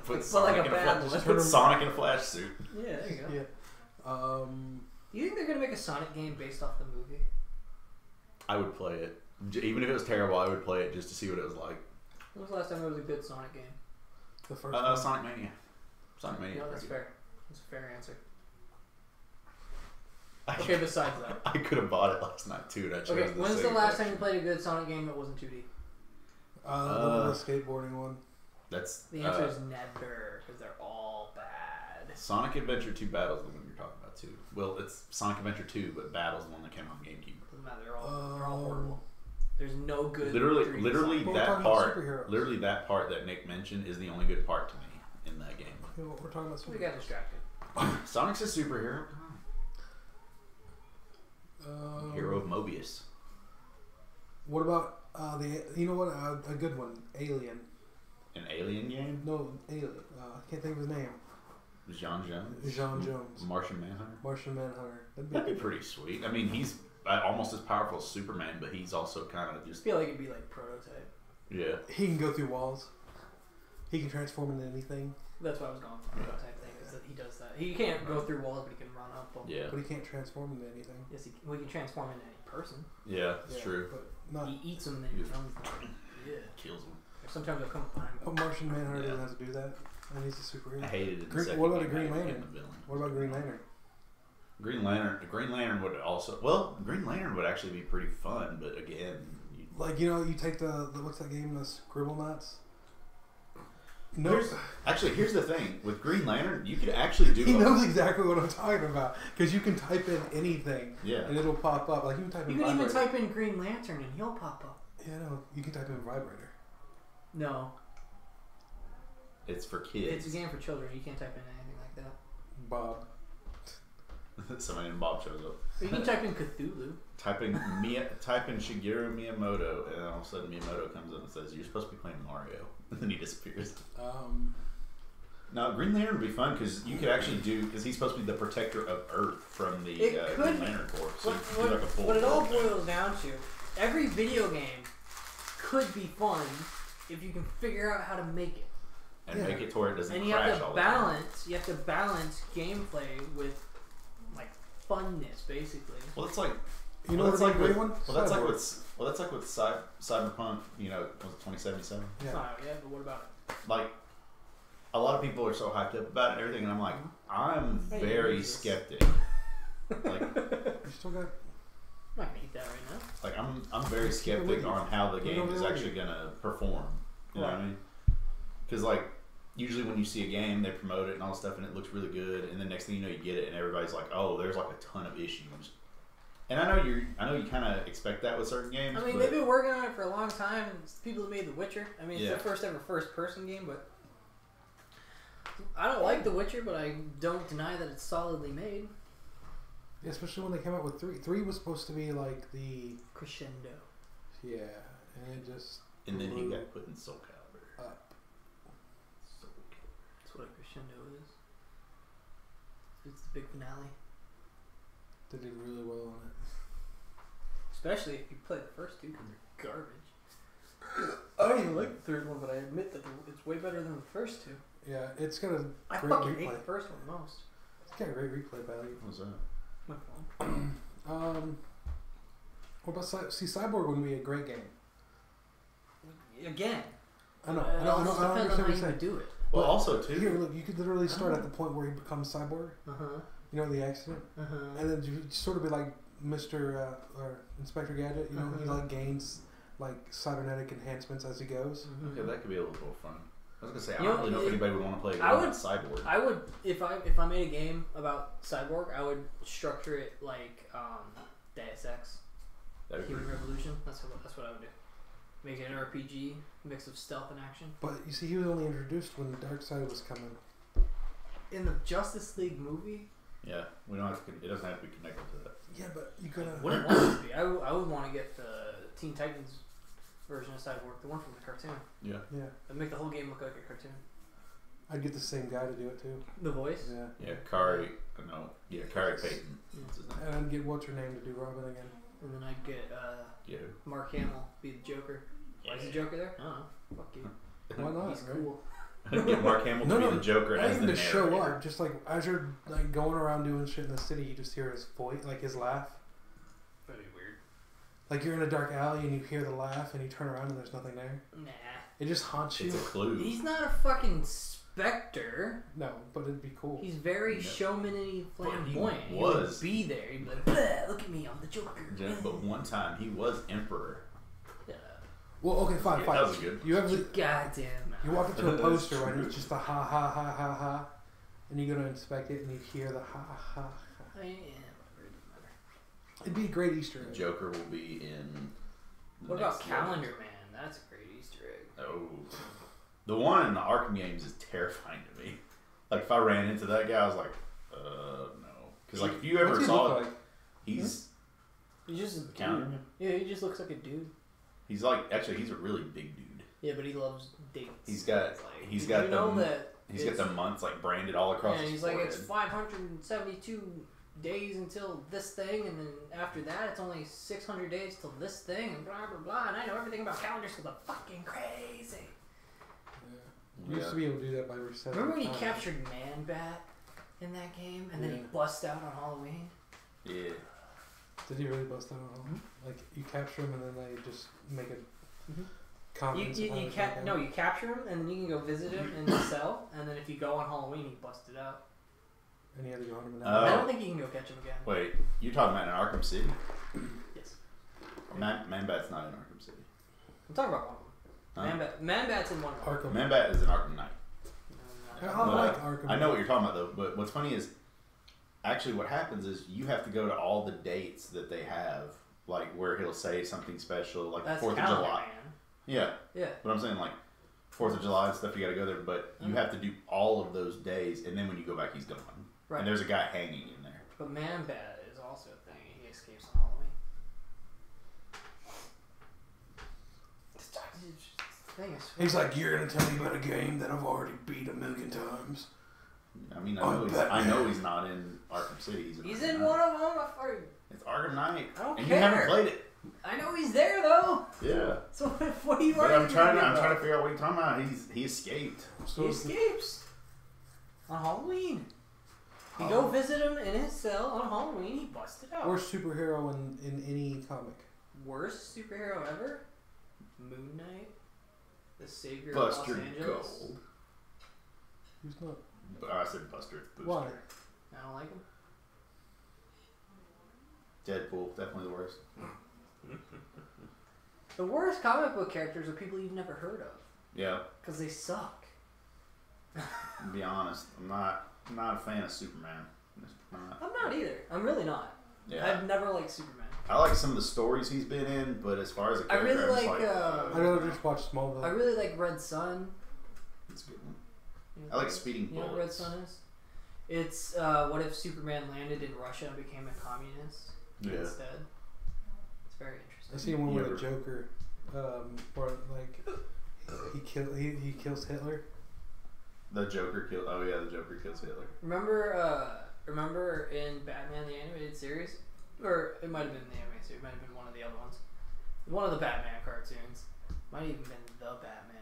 Put Sonic in a bad one. Put Sonic in a Flash suit. Yeah, there you go. Yeah. Do you think they're gonna make a Sonic game based off the movie? I would play it, even if it was terrible. I would play it just to see what it was like. When was the last time it was a good Sonic game? The first one. Sonic Mania. Sonic Mania. No, that's fair. That's a fair answer. Okay, besides that. I could have bought it last night too. And I chose Okay, the when's Sega the last time collection. you played a good Sonic game that wasn't 2D? The skateboarding one. That's The answer is never, because they're all bad. Sonic Adventure 2 Battle's the one you're talking about too. Well, it's Sonic Adventure 2, but Battle's the one that came on GameCube. Doesn't matter. They're all horrible. There's no good. Literally 3D Sonic. that part that Nick mentioned is the only good part to me in that game. You know, we're talking about We got distracted. Sonic's a superhero. Hero of Mobius. What about you know what? A good one, Alien. An Alien game? No, Alien. I can't think of his name. John Jones? John Jones. Martian Manhunter? Martian Manhunter. That'd be pretty sweet. I mean, he's almost as powerful as Superman, but he's also kind of just... I feel like it'd be like Prototype. Yeah. He can go through walls. He can transform into anything. That's what I was going for. Prototype thing is that he does that. He can't go through walls, but he can run up them. Yeah. But he can't transform into anything. Yes, he can transform into any person. Yeah, that's true. But not. He eats them, then he becomes them. Yeah. Kills him. Sometimes he'll come behind him. But Martian Manhunter doesn't have to do that. And he's a superhero. I hated it. What about a Green Lantern? What about Green Lantern? Green Lantern would also... Well, Green Lantern would actually be pretty fun, but again... you take the what's that game, the Scribble Knots? No. Here's the thing. With Green Lantern, you could actually do... He knows exactly what I'm talking about. Because you can type in anything. Yeah. And it'll pop up. Like, you can type in You can even vibrator. type in Green Lantern and he'll pop up. Yeah, no. You can type in vibrator. No. It's for kids. It's a game for children. You can't type in anything like that. Bob. Somebody named Bob shows up. But you can type in Cthulhu. Type in Shigeru Miyamoto, and all of a sudden Miyamoto comes in and says, "You're supposed to be playing Mario," and then he disappears. Now, Green Lantern would be fun because you could actually because he's supposed to be the protector of Earth from the Green Lantern Corps. So what it all boils down to, every video game could be fun if you can figure out how to make it. And make it to where it doesn't and you crash have to all the time. balance. You have to balance gameplay with like funness, basically. Well, it's like what's like with, one? Well, that's like with Cyberpunk. Was it 2077? Yeah. It's not out yet, but what about it? Like, a lot of people are so hyped up about it and everything, and I'm like, I'm very skeptic. Like, You still got. I'm not gonna eat that right now. like I'm very skeptic on how the game is actually gonna perform. You know what I mean? Because like usually when you see a game, they promote it and all this stuff, and it looks really good, and the next thing you know, you get it, and everybody's like, "Oh, there's like a ton of issues." And I know you kind of expect that with certain games. I mean, but they've been working on it for a long time. It's the people who made The Witcher. I mean, it's Yeah. their first ever first-person game, but I don't like The Witcher, but I don't deny that it's solidly made. Yeah, especially when they came out with 3. 3 was supposed to be like the Crescendo. and it just. and then he blew got put in Soul Calibur. up. That's what a crescendo is. It's the big finale. They did really well on it. Especially if you play the first two, because they're garbage. I don't even like the third one, but I admit that it's way better than the first two. Yeah, it's got a I great fucking hate replay. the first one most. It's got a great replay value. What was that? My phone. What about Cyborg would be a great game. Again. I know. It I all don't depends on understand how what you you're saying. would do it. Well, But also too. Here, look, you could literally start at the point where he becomes cyborg. You know, the accident, and then you sort of be like Mr. Or Inspector Gadget. You know, he like gains like cybernetic enhancements as he goes. Okay, that could be a little more fun. I was gonna say I You don't know, really know if anybody would want to play a game I would- about Cyborg. I would, if I made a game about Cyborg, I would structure it like Deus Ex, That'd be Human pretty Revolution. That's what I would do. Make it an RPG mix of stealth and action. But you see, he was only introduced when Darkseid was coming. In the Justice League movie, Yeah, we don't have to. It doesn't have to be connected to that. Yeah, but you could have. wouldn't want it to be. I would want to get the Teen Titans version of Cyborg, the one from the cartoon. Yeah. Yeah. I'd make the whole game look like a cartoon. I'd get the same guy to do it too. The voice? Yeah. Yeah, Kari. No. Yeah, Kari Payton. That's his name. And I'd get what's her name to do Robin again. And then I'd get Yeah. Mark Hamill be the Joker. Why is the Joker there? I don't know. Fuck you. Why not? He's right? cool. Get Mark Hamill to be the Joker Not as even the to narrator. show up, just like as you're like going around doing shit in the city, you just hear his voice, like his laugh. That'd be weird. Like you're in a dark alley and you hear the laugh and you turn around and there's nothing there. Nah. It just haunts you. It's a clue. He's not a fucking specter. No, but it'd be cool. He's very showman-y, flamboyant. He He was. would be there. He'd be like, "Blah, look at me, I'm the Joker." Yeah, but one time he was emperor. Yeah. Well, okay, fine, Yeah, fine. that was good. You have Goddamn. you walk up to a poster and it's just a ha ha ha ha ha, and you go to inspect it and you hear the ha ha ha. I mean, yeah, whatever. It doesn't matter. It'd be a great Easter The egg. Joker will be in. What about Calendar Man? That's a great Easter egg. Oh, the one in the Arkham games is terrifying to me. Like if I ran into that guy, I was like, no, because like if you ever What's he saw look it, like? he's He's just a Calendar dude. Man. Yeah, he just looks like a dude. He's like actually he's a really big dude. Yeah, but he loves dates. He's got Did the you know that he's got the months like branded all across. Yeah, his he's like, forehead. it's 572 days until this thing, and then after that, it's only 600 days till this thing, and blah, blah, blah. And I know everything about calendars because I'm fucking crazy. Yeah. You used to be able to do that by resetting. Remember when he time. captured Man-Bat in that game, and then he bust out on Halloween? Yeah. Did he really bust that on? Mm-hmm. Like you capture him and then they just make a Mhm. comment. You capture him, and then you can go visit him in the cell, and then if you go on Halloween, he busted out. And you had to go hunt him. Oh. I don't think you can go catch him again. Wait, you talking about in Arkham City? Yes. Man-Bat's not in Arkham City. I'm talking about one of them. Huh? Man-Bat's in one of them. Arkham. Man-Bat is in Arkham Knight. I No, But, like Arkham. I know what you're talking about though, but what's funny is actually what happens is you have to go to all the dates that they have, like where he'll say something special, like That's 4th of Calendar July. Man. Yeah, Yeah. but I'm saying like 4th of July and stuff, you got to go there, but you have to do all of those days, and then when you go back, he's gone. Right. And there's a guy hanging in there. But Man-Bat is also a thing. He escapes on Halloween. He's like, you're gonna tell me about a game that I've already beat 1,000,000 times. I mean, Oh, I know he's not in Arkham City. He's Arkham in Knight. one of them. It's Arkham Knight. I don't and care. you haven't played it. I know he's there though. Yeah. So what are you But arguing I'm trying about? to figure out what you're talking about. He escaped. So He escapes on Halloween. You go visit him in his cell on Halloween. He busted out. worst superhero in any comic. Worst superhero ever? Moon Knight, the savior Buster of Los Angeles. Gold. Who's not? I said Buster. Booster. Why? I don't like him. Deadpool, definitely the worst. The worst comic book characters are people you've never heard of Yeah, because they suck. to be honest, I'm not a fan of Superman. Just not. I'm not either. I'm really not. Yeah, I've never liked Superman. I like some of the stories he's been in, but as far as a I character, really I'm just like, I'd rather just watch Smallville. I really like Red Sun. it's a good one. You know I like what- Speeding You know what Red Bullets. Sun is? It's what if Superman landed in Russia and became a communist instead? It's very I interesting. seen one You with a ever- Joker, where like he kills Hitler. The Joker kills. Oh yeah, the Joker kills Hitler. Remember in Batman the animated series, or it might have been the animated series, it might have been one of the other ones, one of the Batman cartoons, might have even been the Batman.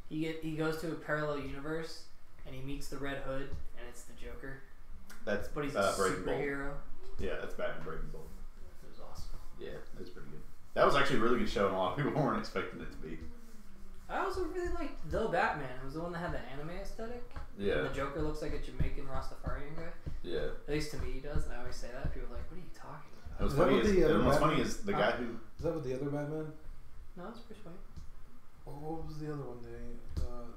He goes to a parallel universe and he meets the Red Hood and it's the Joker, That's but he's a Breaking Bold. superhero. Yeah, that's Batman Breaking Bold. It was awesome. Yeah, that's pretty good. That was actually a really good show, and a lot of people weren't expecting it to be. I also really liked the Batman. It was the one that had the anime aesthetic. Yeah, And the Joker looks like a Jamaican Rastafarian guy. yeah. At least to me he does, and I always say that. People are like, what are you talking And about? what's Is that funny what is, the other and what's Batman- funny is the guy who Is that with the other Batman? No, it's Bruce Wayne. What was the other one?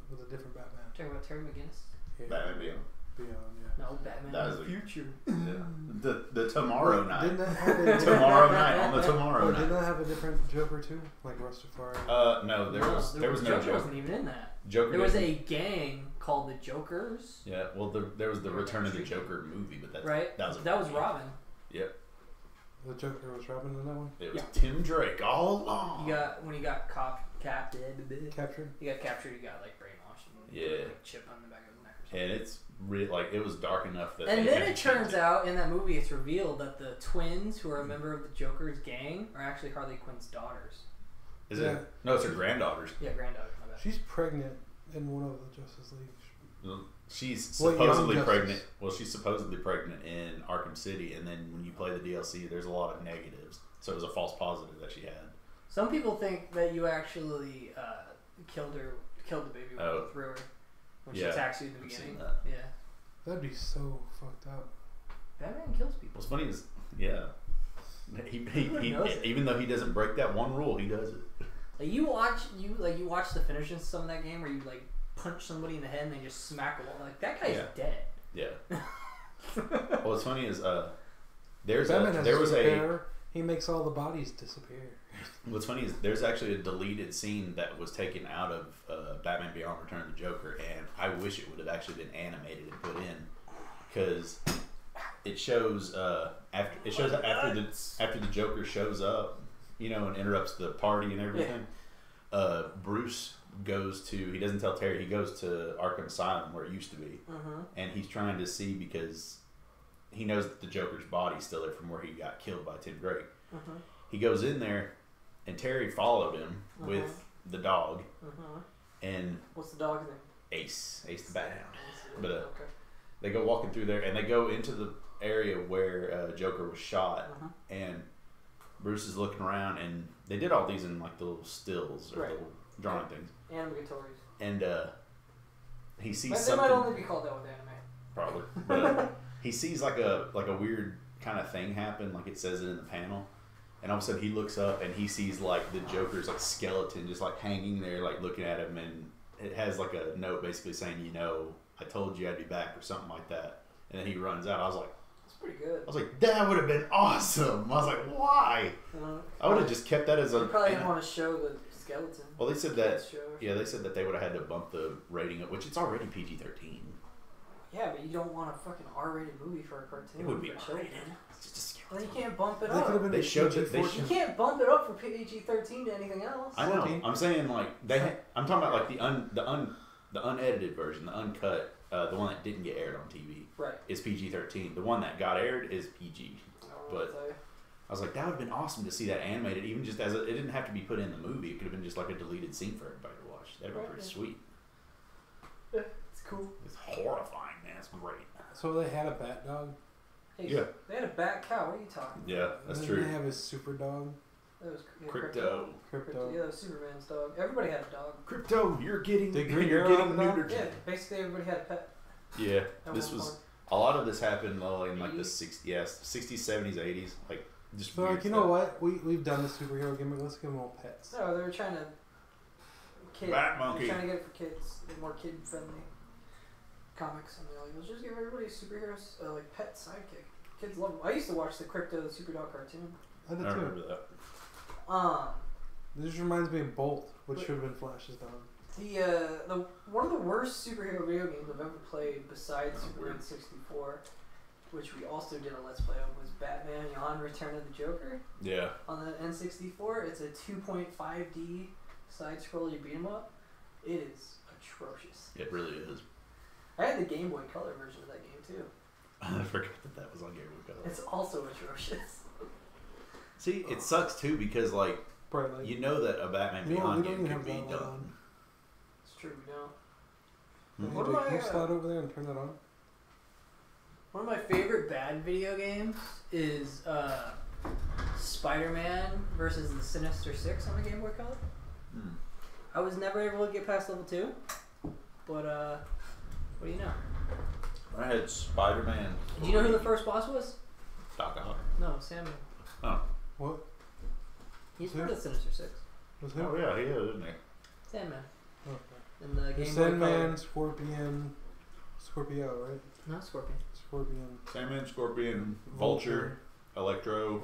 With a different Batman. Talking about Terry McGinnis? Yeah. Batman Beyond. Beyond, yeah. No, Batman That in is the a- future. Yeah. The Tomorrow Wait, Night. Didn't that have a Tomorrow Night on the Tomorrow Didn't Night. that have a different Joker too, like Rastafari? No, there was no Joker. Joker. Wasn't even in that. Joker. There was didn't- a gang called the Jokers. Yeah, well, there was the They were Return of the treated- Joker movie, but that's Right? That was Robin. Yep, The Joker was Robin in that one. it was Yeah. Tim Drake all along. When he got Captured. he got captured. He got like brainwashed. And Yeah. like chip on the back of his And it's really like it was dark enough that. And then it turns out in that movie, it's revealed that the twins who are a member of the Joker's gang are actually Harley Quinn's daughters. Is it? No, it's her granddaughters. Yeah, granddaughters. My bad. She's pregnant in one of the Justice League. She's supposedly pregnant. Well, she's supposedly pregnant in Arkham City, and then when you play the DLC, there's a lot of negatives. So it was a false positive that she had. Some people think that you actually killed the baby through her when she attacks you in the beginning. Yeah, that'd be so fucked up. Batman kills people. What's funny is, he even though he doesn't break that one rule, he does it. Like you watch the finishes of some of that game where you like punch somebody in the head and they just smack a wall. Like that guy's dead. Yeah. What's funny is he makes all the bodies disappear. What's funny is there's actually a deleted scene that was taken out of Batman Beyond: Return of the Joker, and I wish it would have actually been animated and put in, because it shows after the Joker shows up, and interrupts the party and everything. Yeah. Bruce he doesn't tell Terry, he goes to Arkham Asylum where it used to be, and he's trying to see because he knows that the Joker's body's still there from where he got killed by Tim Drake. He goes in there, and Terry followed him with the dog. And what's the dog's name? Ace the Bat Hound. But they go walking through there, and they go into the area where Joker was shot, and Bruce is looking around, and they did all these in like the little stills or little drawing things. Animatories. And he sees something. They might only be called that with anime. Probably. But he sees like a weird kind of thing happen, like it says it in the panel. And all of a sudden he looks up and he sees like the Joker's like skeleton just like hanging there, like looking at him, and it has like a note basically saying, I told you I'd be back or something like that. And then he runs out. I was like, that's pretty good. I was like, that would have been awesome. I was like, why? I would have just kept that as a. You probably didn't want to show the skeleton. Well, they said that. Yeah, they said that they would have had to bump the rating up, which it's already PG-13. Yeah, but you don't want a fucking R-rated movie for a cartoon. It would be R-rated. It's just a skeleton. Well, you can't bump it up. They showed it. You can't bump it up for PG-13 to anything else. I know. 14. I'm saying like I'm talking about like the unedited version, the uncut, the one that didn't get aired on TV. Right. Is PG-13. The one that got aired is PG. But I was like, that would have been awesome to see that animated, even just as it didn't have to be put in the movie. It could have been just like a deleted scene for everybody to watch. That'd be pretty sweet. Yeah, it's cool. It's horrifying, man. It's great. So they had a bat dog? Hey, they had a bat cow. What are you talking about? Yeah, that's true. They have a super dog. That was Crypto. Yeah, that was Superman's dog. Everybody had a dog. Neutered. You're getting Yeah, basically everybody had a pet. Yeah, this was a lot of this happened in like the 60s, 70s, 80s, like just. So like, you know what? We've done the superhero gimmick. Let's give them all pets. No, they were trying to. Bat monkey. They were trying to get it for kids, more kid friendly comics, and they're like, let's just give everybody superheroes like pet sidekick. Kids love them. I used to watch the Crypto the Super Dog cartoon. I did too. Remember that. This just reminds me of Bolt, which should have been Flash's dog. The one of the worst superhero video games I've ever played, besides Superman 64, which we also did a Let's Play of, was Batman Beyond: Return of the Joker. Yeah. On the N64, it's a 2.5D side-scroller beat 'em up. It is atrocious. It really is. I had the Game Boy Color version of that game too. I forgot that was on Game Boy Color. It's also atrocious. See, it sucks too because like you know that a Batman Beyond game could be done. It's true, we don't. Mm-hmm. Can you slide over there and turn that on? One of my favorite bad video games is Spider-Man versus the Sinister Six on the Game Boy Color. I was never able to get past level 2, but what do you know? I had Spider-Man. Do you know who the first boss was? Doc Ock. No, Samuel. Oh. What? He's part of the Sinister Six. Oh yeah, he is, isn't he? Sandman. Okay. In the Game Boy Sandman, Scorpion, Scorpio, right? Not Scorpion. Scorpion. Sandman, Scorpion, Vulture, Electro,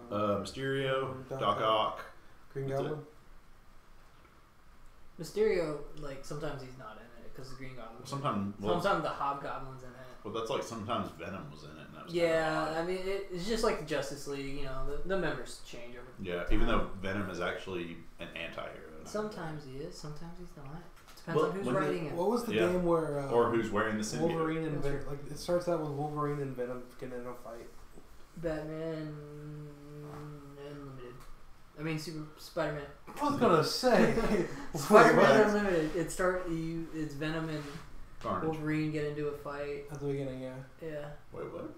Mysterio, Doc Ock, Green Goblin. Mysterio, like sometimes he's not in it because the Green Goblin. Sometimes the Hobgoblin's in it. Well, that's like sometimes Venom was in it. And that was I mean it's just like the Justice League. You know, the members change over. Yeah, even though Venom is actually an anti-hero. Sometimes he is, sometimes he's not. Depends on who's writing it. What was the game where... or who's wearing the symbiote. Wolverine and Venom. Like, it starts out with Wolverine and Venom getting in a fight. Batman Unlimited. I mean, Spider-Man. I was gonna say... Spider-Man Unlimited. It's Venom and Carnage. Wolverine get into a fight. At the beginning, yeah. Yeah. Wait, what?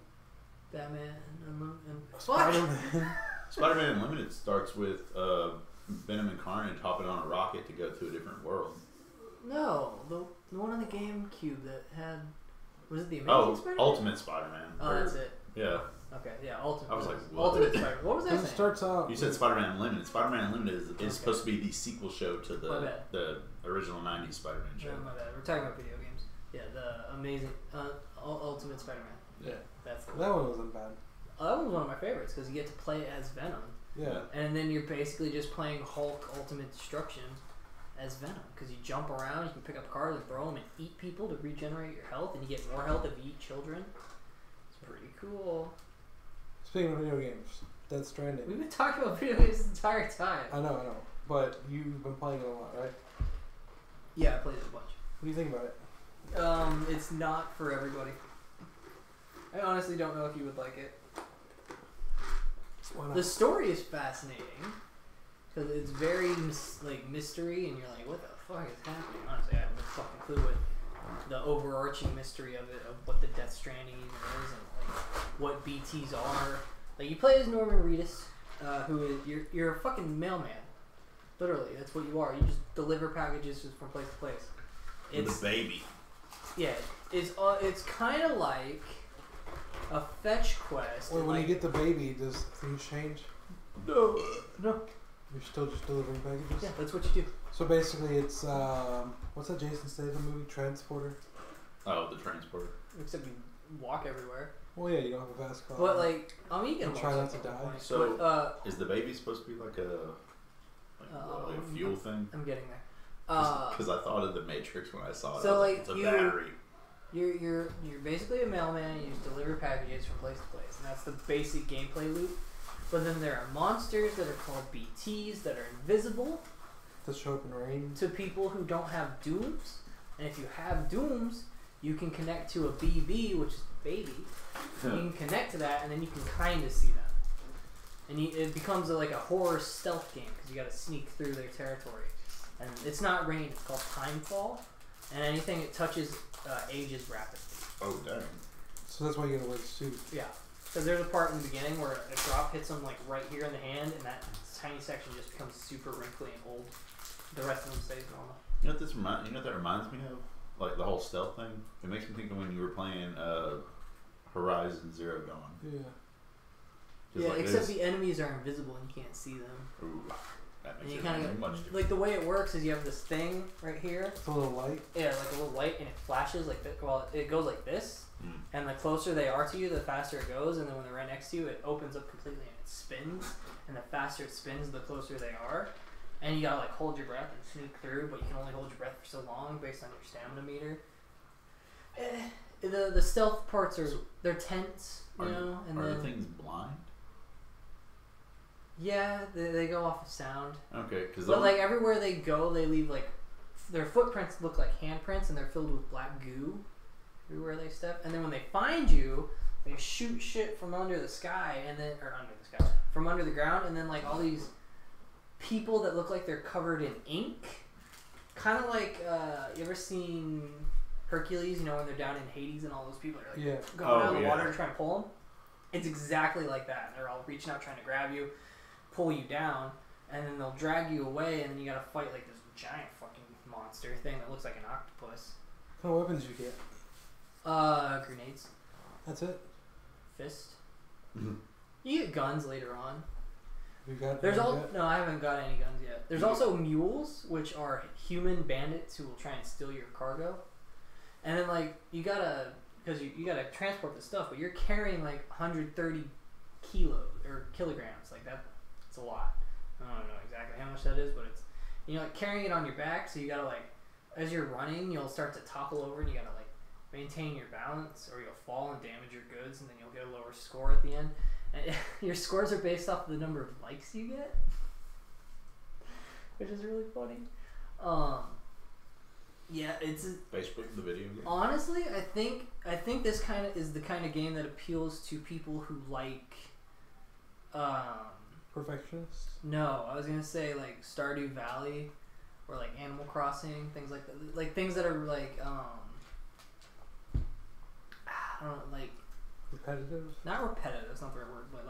Batman Unlimited. Spider-Man. Spider-Man Unlimited starts with Venom and Carnage hopping on a rocket to go to a different world. No, the one on the GameCube that had... Was it the Amazing Spider-Man? Ultimate Spider-Man. Oh, that's it. Yeah. Okay, yeah, Ultimate. I was like, Ultimate Spider-Man. What was that? It starts out... You said Spider-Man Unlimited. Spider-Man Unlimited is supposed to be the sequel show to the original 90s Spider-Man show. No, my bad. We're talking about video games. Yeah, the Amazing... Ultimate Spider-Man. Yeah. That's the that one wasn't bad. That one was one of my favorites because you get to play as Venom. Yeah. And then you're basically just playing Hulk Ultimate Destruction as Venom because you jump around, you can pick up cars and throw them and eat people to regenerate your health, and you get more health if you eat children. It's pretty cool. Speaking of video games, Death Stranding. We've been talking about video games the entire time. I know. But you've been playing it a lot, right? Yeah, I played it a bunch. What do you think about it? It's not for everybody. I honestly don't know if you would like it. Why not? The story is fascinating because it's very mystery, and you're like, what the fuck is happening? Honestly, I have no fucking clue what the overarching mystery of it, of what the Death Stranding even is, and like what BTs are. Like, you play as Norman Reedus, who is you're a fucking mailman. Literally, that's what you are. You just deliver packages just from place to place. It's a baby. Yeah, it's kind of like a fetch quest. Wait, when you get the baby, does things change? No. You're still just delivering packages? Yeah, that's what you do. So basically it's, what's that Jason Statham movie? Transporter? Oh, the Transporter. Except you walk everywhere. Well, yeah, you don't have a fast car. But like, you can try not to die. So, but, is the baby supposed to be like a fuel thing? I'm getting there. Because I thought of the Matrix when I saw it. So like, it's a battery. You're basically a mailman. You just deliver packages from place to place, and that's the basic gameplay loop. But then there are monsters that are called BTs that are invisible to show up in rain to people who don't have dooms. And if you have dooms, you can connect to a BB, which is baby. You can connect to that, and then you can kind of see them. And it becomes like a horror stealth game because you got to sneak through their territory. And it's not rain; it's called timefall. And anything it touches ages rapidly. Oh dang! So that's why you gotta wear the suit. Yeah. Because there's a part in the beginning where a drop hits them like right here in the hand, and that tiny section just becomes super wrinkly and old. The rest of them stays normal. You know what that reminds me of? Like the whole stealth thing. It makes me think of when you were playing Horizon Zero Dawn. Yeah. Yeah, like except the enemies are invisible and you can't see them. Ooh, that makes and you it kind of much different. like the way it works is you have this thing right here. It's a little light. Yeah, like a little light, and it flashes like that. Well, it goes like this, and the closer they are to you, the faster it goes. And then when they're right next to you, it opens up completely and it spins. And the faster it spins, the closer they are. And you gotta like hold your breath and sneak through, but you can only hold your breath for so long based on your stamina meter. The stealth parts are they're tense, you know. And are then the things blind? Yeah, they go off of sound. Okay, because but like everywhere they go, they leave like their footprints look like handprints, and they're filled with black goo everywhere they step. And then when they find you, they shoot shit from under the sky, and then from under the ground, and then like all these people that look like they're covered in ink, kind of like you ever seen Hercules? You know when they're down in Hades and all those people are like going out of the water to try and pull them. It's exactly like that. They're all reaching out trying to grab you, pull you down, and then they'll drag you away, and then you gotta fight like this giant fucking monster thing that looks like an octopus. What kind of weapons you get? Grenades. That's it? Fist. Mm-hmm. You get guns later on. You got No, I haven't got any guns yet. There's also mules, which are human bandits who will try and steal your cargo. And then like you gotta transport the stuff, but you're carrying like 130 kilos or kilograms, like that. It's a lot. I don't know exactly how much that is, but it's like carrying it on your back. So you gotta like, as you're running, you'll start to topple over, and you gotta like maintain your balance, or you'll fall and damage your goods, and then you'll get a lower score at the end. And your scores are based off the number of likes you get, which is really funny. Yeah, it's Facebook, the video game. Honestly, I think this kind of is the kind of game that appeals to people who like. Perfectionists? No, I was gonna say like Stardew Valley, or like Animal Crossing, things like that. Like things that are like I don't know, like repetitive. Not repetitive. That's not the right word, but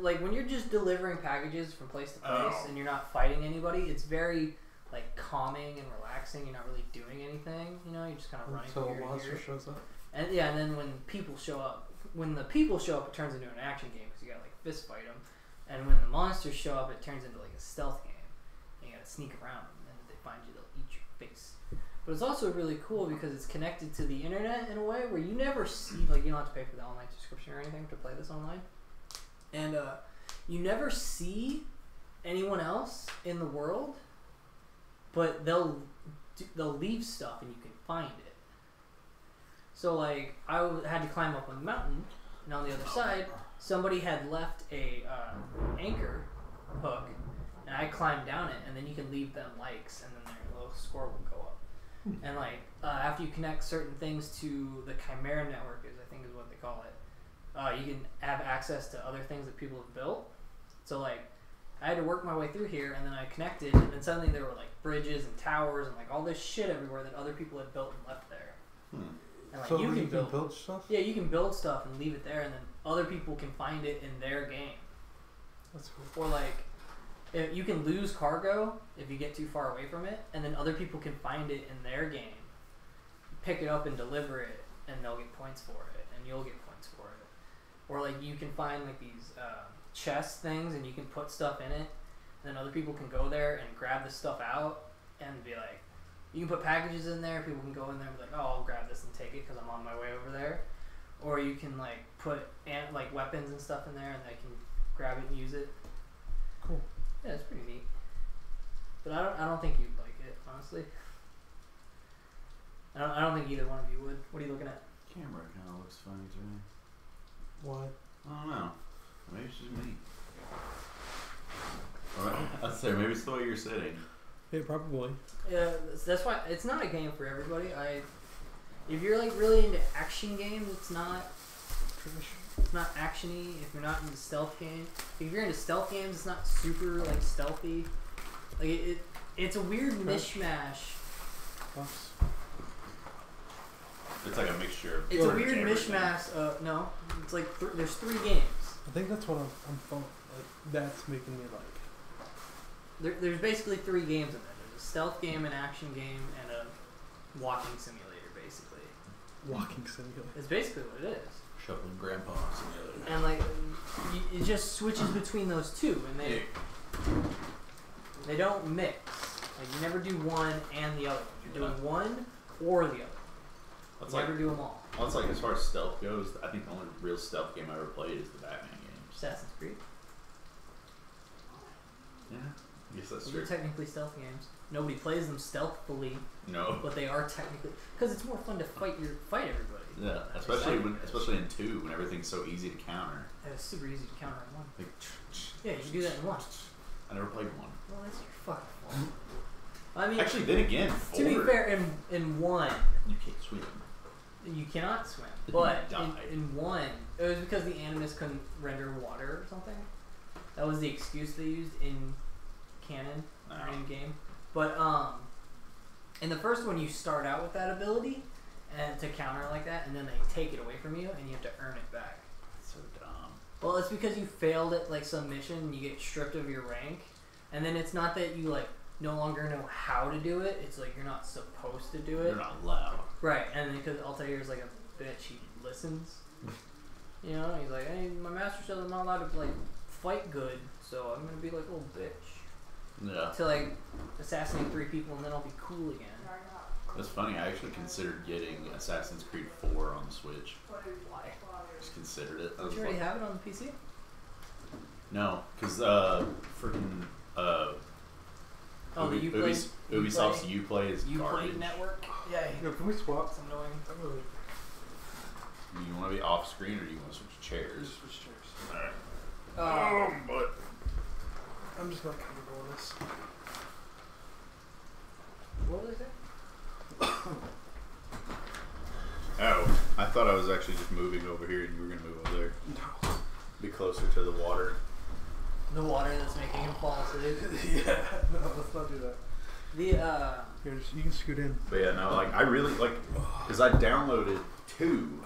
like when you're just delivering packages from place to place and you're not fighting anybody, it's very like calming and relaxing. You're not really doing anything. You know, you're just kind of running. So a monster shows up. And yeah, and then when people show up, it turns into an action game because you gotta like fist fight them. And when the monsters show up, it turns into like a stealth game. And you gotta sneak around them, and if they find you, they'll eat your face. But it's also really cool because it's connected to the internet in a way where you never see, like you don't have to pay for the online subscription or anything to play this online. And you never see anyone else in the world, but they'll leave stuff and you can find it. So like I had to climb up on the mountain, and on the other side, somebody had left a anchor hook, and I climbed down it, and then you can leave them likes, and then their little score will go up. And like after you connect certain things to the Chimera network, I think is what they call it, you can have access to other things that people have built. So like I had to work my way through here, and then I connected, and then suddenly there were like bridges and towers and like all this shit everywhere that other people had built and left there. And like so you can build stuff? Yeah, you can build stuff and leave it there, and then other people can find it in their game. That's cool. Or like, if you can lose cargo if you get too far away from it, and then other people can find it in their game, pick it up and deliver it, and they'll get points for it, and you'll get points for it. Or like you can find like these chest things, and you can put stuff in it, and then other people can go there and grab the stuff out and be like, you can put packages in there. People can go in there and be like, oh, I'll grab this and take it because I'm on my way over there. Or you can like put like weapons and stuff in there, and they can grab it and use it. Cool. Yeah, it's pretty neat. But I don't think you'd like it, honestly. I don't think either one of you would. What are you looking at? Camera kind of looks funny to me. What? I don't know. Maybe it's just me. I'd say maybe it's the way you're sitting. Yeah, probably. Yeah, that's why it's not a game for everybody. If you're like really into action games, it's not actiony. If you're not into stealth games, if you're into stealth games, it's not super like stealthy. Like it's a weird mishmash. It's like a mixture of. It's a weird mishmash. No, it's like there's 3 games. I think that's what I'm like. That's making me like. There's basically 3 games in there. There's a stealth game, an action game, and a walking simulator. Basically. Walking simulator. It's basically what it is. Shuffling grandpa simulator. And like, it just switches between those 2, and they don't mix. Like you never do one and the other. You're doing one or the other. That's you never do them all. That's like as far as stealth goes. I think the only real stealth game I ever played is the Batman games. Assassin's Creed. Yeah, I guess that's Those true. are technically stealth games. Nobody plays them stealthily. No. But they are technically because it's more fun to fight everybody. Yeah, especially in 2 when everything's so easy to counter. And it's super easy to counter in 1. Like, yeah, you can do that in 1. I never played 1. Well, that's your fucking fault. I mean, actually, then again, 4, to be fair, in 1, you can't swim. You cannot swim. But in 1, it was because the Animus couldn't render water or something. That was the excuse they used in canon or in game. But in the first one, you start out with that ability and to counter like that, and then they take it away from you, and you have to earn it back. That's so dumb. Well, it's because you failed at like some mission, and you get stripped of your rank, and then it's not that you like no longer know how to do it. It's like you're not supposed to do it. You're not allowed. Right, and then because Altair's like a bitch, he listens. You know, he's like, hey, my master says I'm not allowed to like fight good, so I'm gonna be like a little bitch. Yeah. To like assassinate 3 people, and then I'll be cool again. That's funny. I actually considered getting Assassin's Creed 4 on the Switch. Why? Just considered it. Did you already have it on the PC? No, because freaking Ubisoft's Uplay is garbage. Uplay network. Yeah. Yo, can we swap? It's annoying. Do you want to be off screen or do you want to switch chairs? Switch chairs. Alright. But I'm just not comfortable with this. What was it? was actually just moving over here, and you were gonna move over there. No. Be closer to the water. The water that's making him fall asleep. Yeah. No, let's not do that. The Here, you can scoot in. But yeah, no, like I really like because I downloaded 2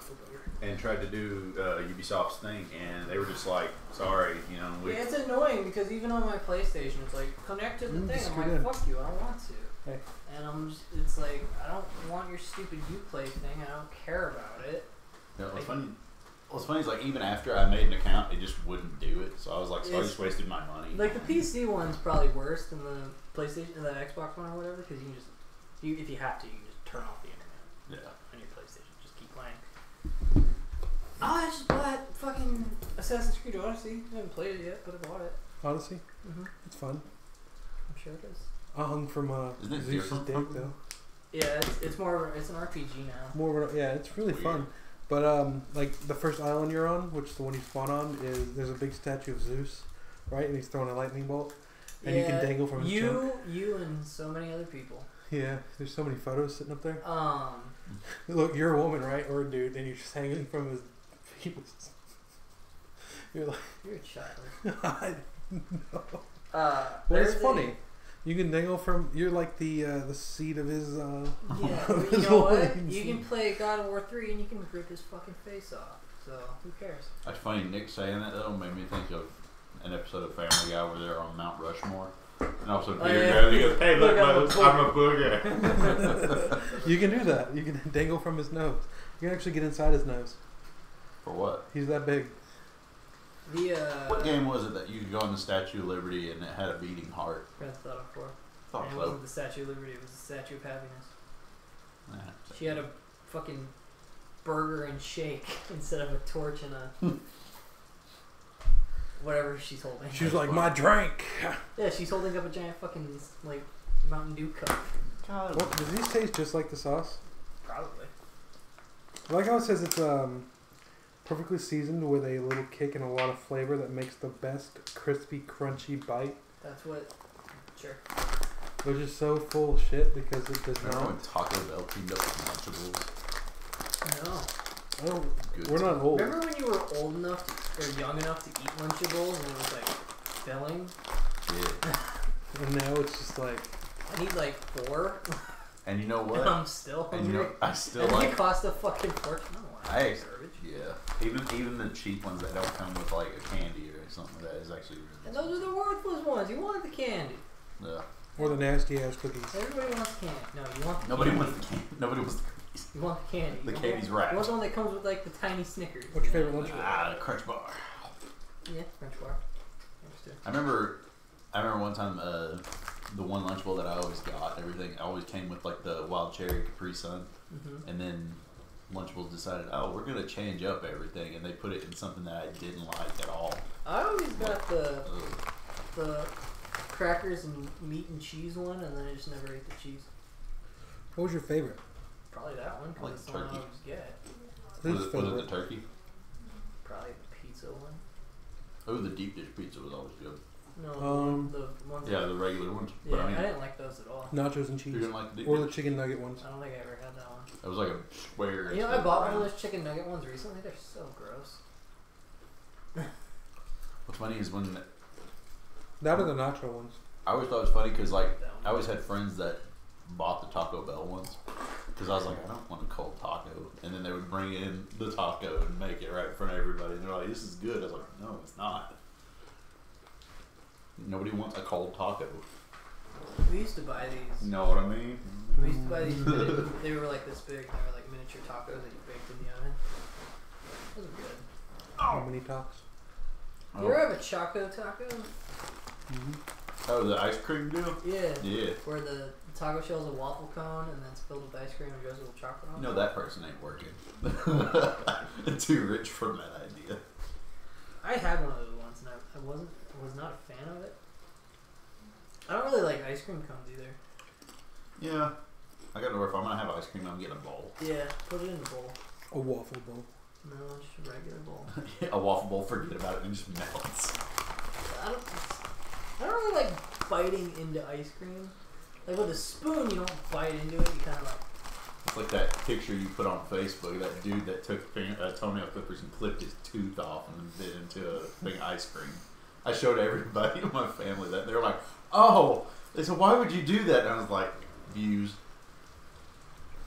and tried to do Ubisoft's thing, and they were just like, "Sorry, you know." Yeah, it's annoying because even on my PlayStation, it's like connect to the thing. I'm like, "Fuck you, I don't want to." Hey. And it's like, I don't want your stupid Uplay thing. I don't care about it. Yeah, what's funny is like even after I made an account, it just wouldn't do it. So I was like, so I just wasted my money. Like the PC one's probably worse than the PlayStation, the Xbox one or whatever, because you can just, if you have to, you can just turn off the internet. Yeah. On your PlayStation, just keep playing. I just bought fucking Assassin's Creed Odyssey. I haven't played it yet, but I bought it. Odyssey? Mm-hmm. It's fun. I'm sure it is. I hung from Zeus's dick though. Yeah, it's more it's an RPG now. More of a, yeah, it's really fun. But like the first island you're on, which is the one you spawn on, is there's a big statue of Zeus, right? And he's throwing a lightning bolt, and you can dangle from his junk. You and so many other people. Yeah, there's so many photos sitting up there. Look, you're a woman, right, or a dude, and you're just hanging from his penis. You're like, you're a child. I know. Well, it's funny. You can dangle from. You're like the seat of his. Yeah, you know what? You can play God of War 3 and you can rip his fucking face off. So who cares? That's funny. Nick saying that though made me think of an episode of Family Guy where they're on Mount Rushmore, and also Peter goes, "Hey, look, I'm a booger." You can do that. You can dangle from his nose. You can actually get inside his nose. For what? He's that big. What game was it that you could go on the Statue of Liberty and it had a beating heart? Grand Theft Auto 4. Thought and so. It wasn't the Statue of Liberty, it was the Statue of Happiness. Nah, she had a fucking burger and shake instead of a torch and a... whatever she's holding. She's like, my drink! Yeah, she's holding up a giant fucking, like, Mountain Dew cup. God. What, does these taste just like the sauce? Probably. I like how it says it's perfectly seasoned with a little kick and a lot of flavor that makes the best crispy, crunchy bite. That's what... Sure. Which is so full of shit because it does not... Remember when Taco Bell teamed up with Lunchables? No. I don't... We're not old. Remember when you were old enough to, or young enough to eat Lunchables and it was like filling? Yeah. And now it's just like... I need like 4. And you know what? And I'm still hungry. And you know, I still and like... they cost a fucking fortune. I don't want garbage. Yeah. Even the cheap ones that don't come with like a candy or something like that is actually really And those are the worthless ones. You want the candy. Yeah. Or the nasty ass cookies. Everybody wants candy. No, you want the Nobody candy. wants the candy. Nobody wants the cookies. You want the candy. The candy's wrapped. You want the one that comes with like the tiny Snickers. What's your favorite lunch bar? Ah, the Crunch Bar. Yeah, Crunch Bar. I remember one time the one Lunchable that I always got, everything always came with like the wild cherry Capri Sun, and then Lunchables decided, oh, we're gonna change up everything, and they put it in something that I didn't like at all. I always got the crackers and meat and cheese one, and then I just never ate the cheese. What was your favorite? Probably that one, because like it's the one I turkey. always get. Was it the turkey? Probably the pizza one. Oh, the deep dish pizza was always good. No, the ones. Yeah, the regular ones. Yeah, but I mean, I didn't like those at all. Nachos and cheese. You didn't like the deep or dish? the chicken nugget ones. I don't think I ever had that one. It was like a square. You know, I bought one of those chicken nugget ones recently. They're so gross. What's funny is when That are the nacho ones. I always thought it was funny because like I always had friends that bought the Taco Bell ones because I was like, I don't want a cold taco, and then they would bring in the taco and make it right in front of everybody, and they're like, this is good. I was like, no, it's not. Nobody wants a cold taco. We used to buy these. You know what I mean? We used to buy these. They were like this big. They were like miniature tacos that you baked in the oven. Those were good. How many talks? You ever have a Choco taco? Oh, the ice cream deal? Yeah. Yeah. Where the taco shell's a waffle cone and then it's filled with ice cream and goes with chocolate on You it. know that person ain't working. Too rich for that idea. I had one of those once and I was not a fan of it. I don't really like ice cream cones either. Yeah. I gotta know if I'm gonna have ice cream, I'm getting a bowl. Yeah, put it in a bowl. A waffle bowl. No, just a regular bowl. A waffle bowl, forget about it, and just melts. I don't really like biting into ice cream. Like with a spoon, you don't bite into it. You kind of like It's like that picture you put on Facebook, that dude that took toenail clippers and clipped his tooth off and did it into a big ice cream. I showed everybody in my family that. They were like, oh! They said, why would you do that? And I was like, views.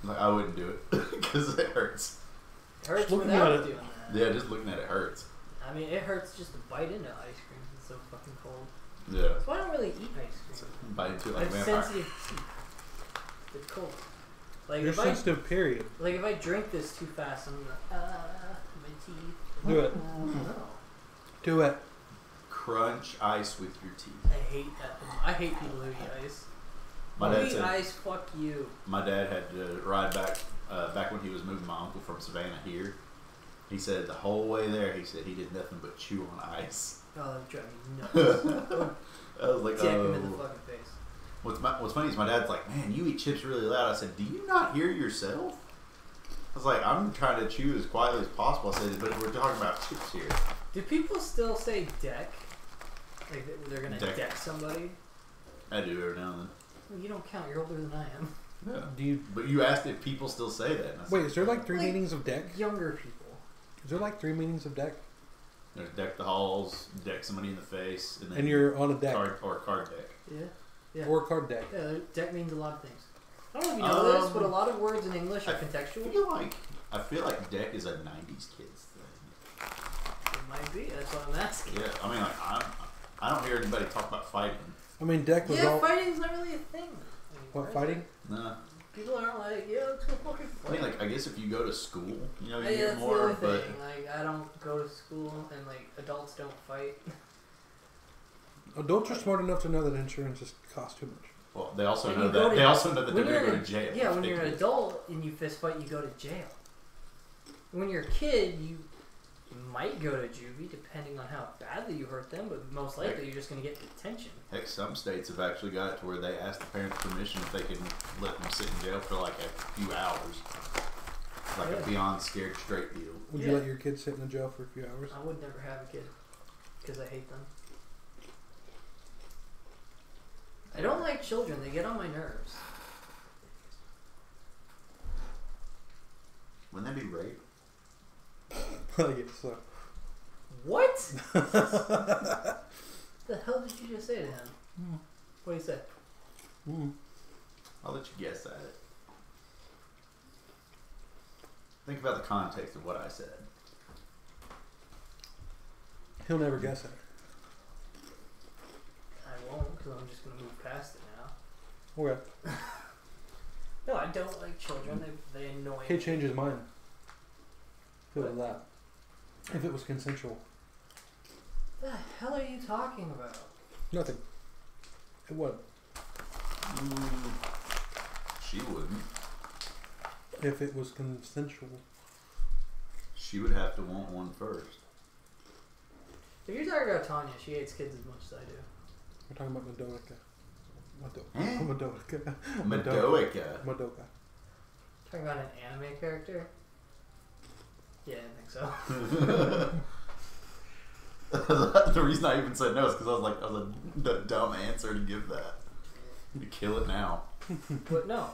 Like, I wouldn't do it because it hurts. It hurts without doing that. Yeah, just looking at it hurts. I mean, it hurts just to bite into ice cream. It's so fucking cold. Yeah. So I don't really eat ice cream. So bite into it like I have vampire. sensitive teeth. It's cold. Like You're sensitive, period. Like if I drink this too fast, I'm gonna my teeth. Do it. No. Do it. Crunch ice with your teeth. I hate that. I hate people who eat ice. My dad said, ice, fuck you. my dad had to ride back when he was moving my uncle from Savannah here. He said the whole way there, he said he did nothing but chew on ice. Oh, that drive me nuts. I was like, Dick him in the fucking face. What's funny is my dad's like, man, you eat chips really loud. I said, do you not hear yourself? I was like, I'm trying to chew as quietly as possible. I said, but we're talking about chips here. Do people still say deck? Like they're gonna deck somebody? I do every now and then. Well, you don't count. You're older than I am. Yeah. But you asked if people still say that. And I said, Wait, is there like three meanings of deck? Younger people. Is there like three meanings of deck? There's deck the halls, deck somebody in the face, and then And you're on a deck. card deck. Yeah. Or card deck. Yeah, deck means a lot of things. I don't know if you know this, but a lot of words in English are contextual. I feel like deck is a 90s kids thing. It might be. That's what I'm asking. Yeah, I mean, like, I don't hear anybody talk about fighting. I mean, deck was all... fighting's not really a thing. What, fighting? Nah. People aren't like, yeah, let's go fucking fight. I mean, like, I guess if you go to school, you know, you Yeah, get that's more, the other but... thing. Like, I don't go to school, and, like, adults don't fight. Adults are smart enough to know that insurance just costs too much. Well, they also When know you that go to- they also know that they're when going to you're go to jail. Yeah, if when they you're an do. adult and you fist fight, you go to jail. When you're a kid, you might go to juvie, depending on how badly you hurt them, but most likely you're just going to get detention. Heck, some states have actually got it to where they ask the parents permission if they can let them sit in jail for like a few hours. Like a beyond scared straight deal. Would you let your kids sit in the jail for a few hours? I would never have a kid because I hate them. I don't like children. They get on my nerves. Wouldn't that be rape? I guess so. What? The hell did you just say to him? What did he say? I'll let you guess at it. Think about the context of what I said. He'll never guess it. I won't because I'm just going to move past it now. Okay. No, I don't like children. They annoy me. He'd change his mind. Feel that. If it was consensual. What the hell are you talking about? Nothing. It would. She wouldn't. If it was consensual. She would have to want one first. If you're talking about Tanya, she hates kids as much as I do. We're talking about Madoka. Madoka. Talking about an anime character? Yeah, I think so. The reason I even said no is because I was a dumb answer to give that. To kill it now. But no,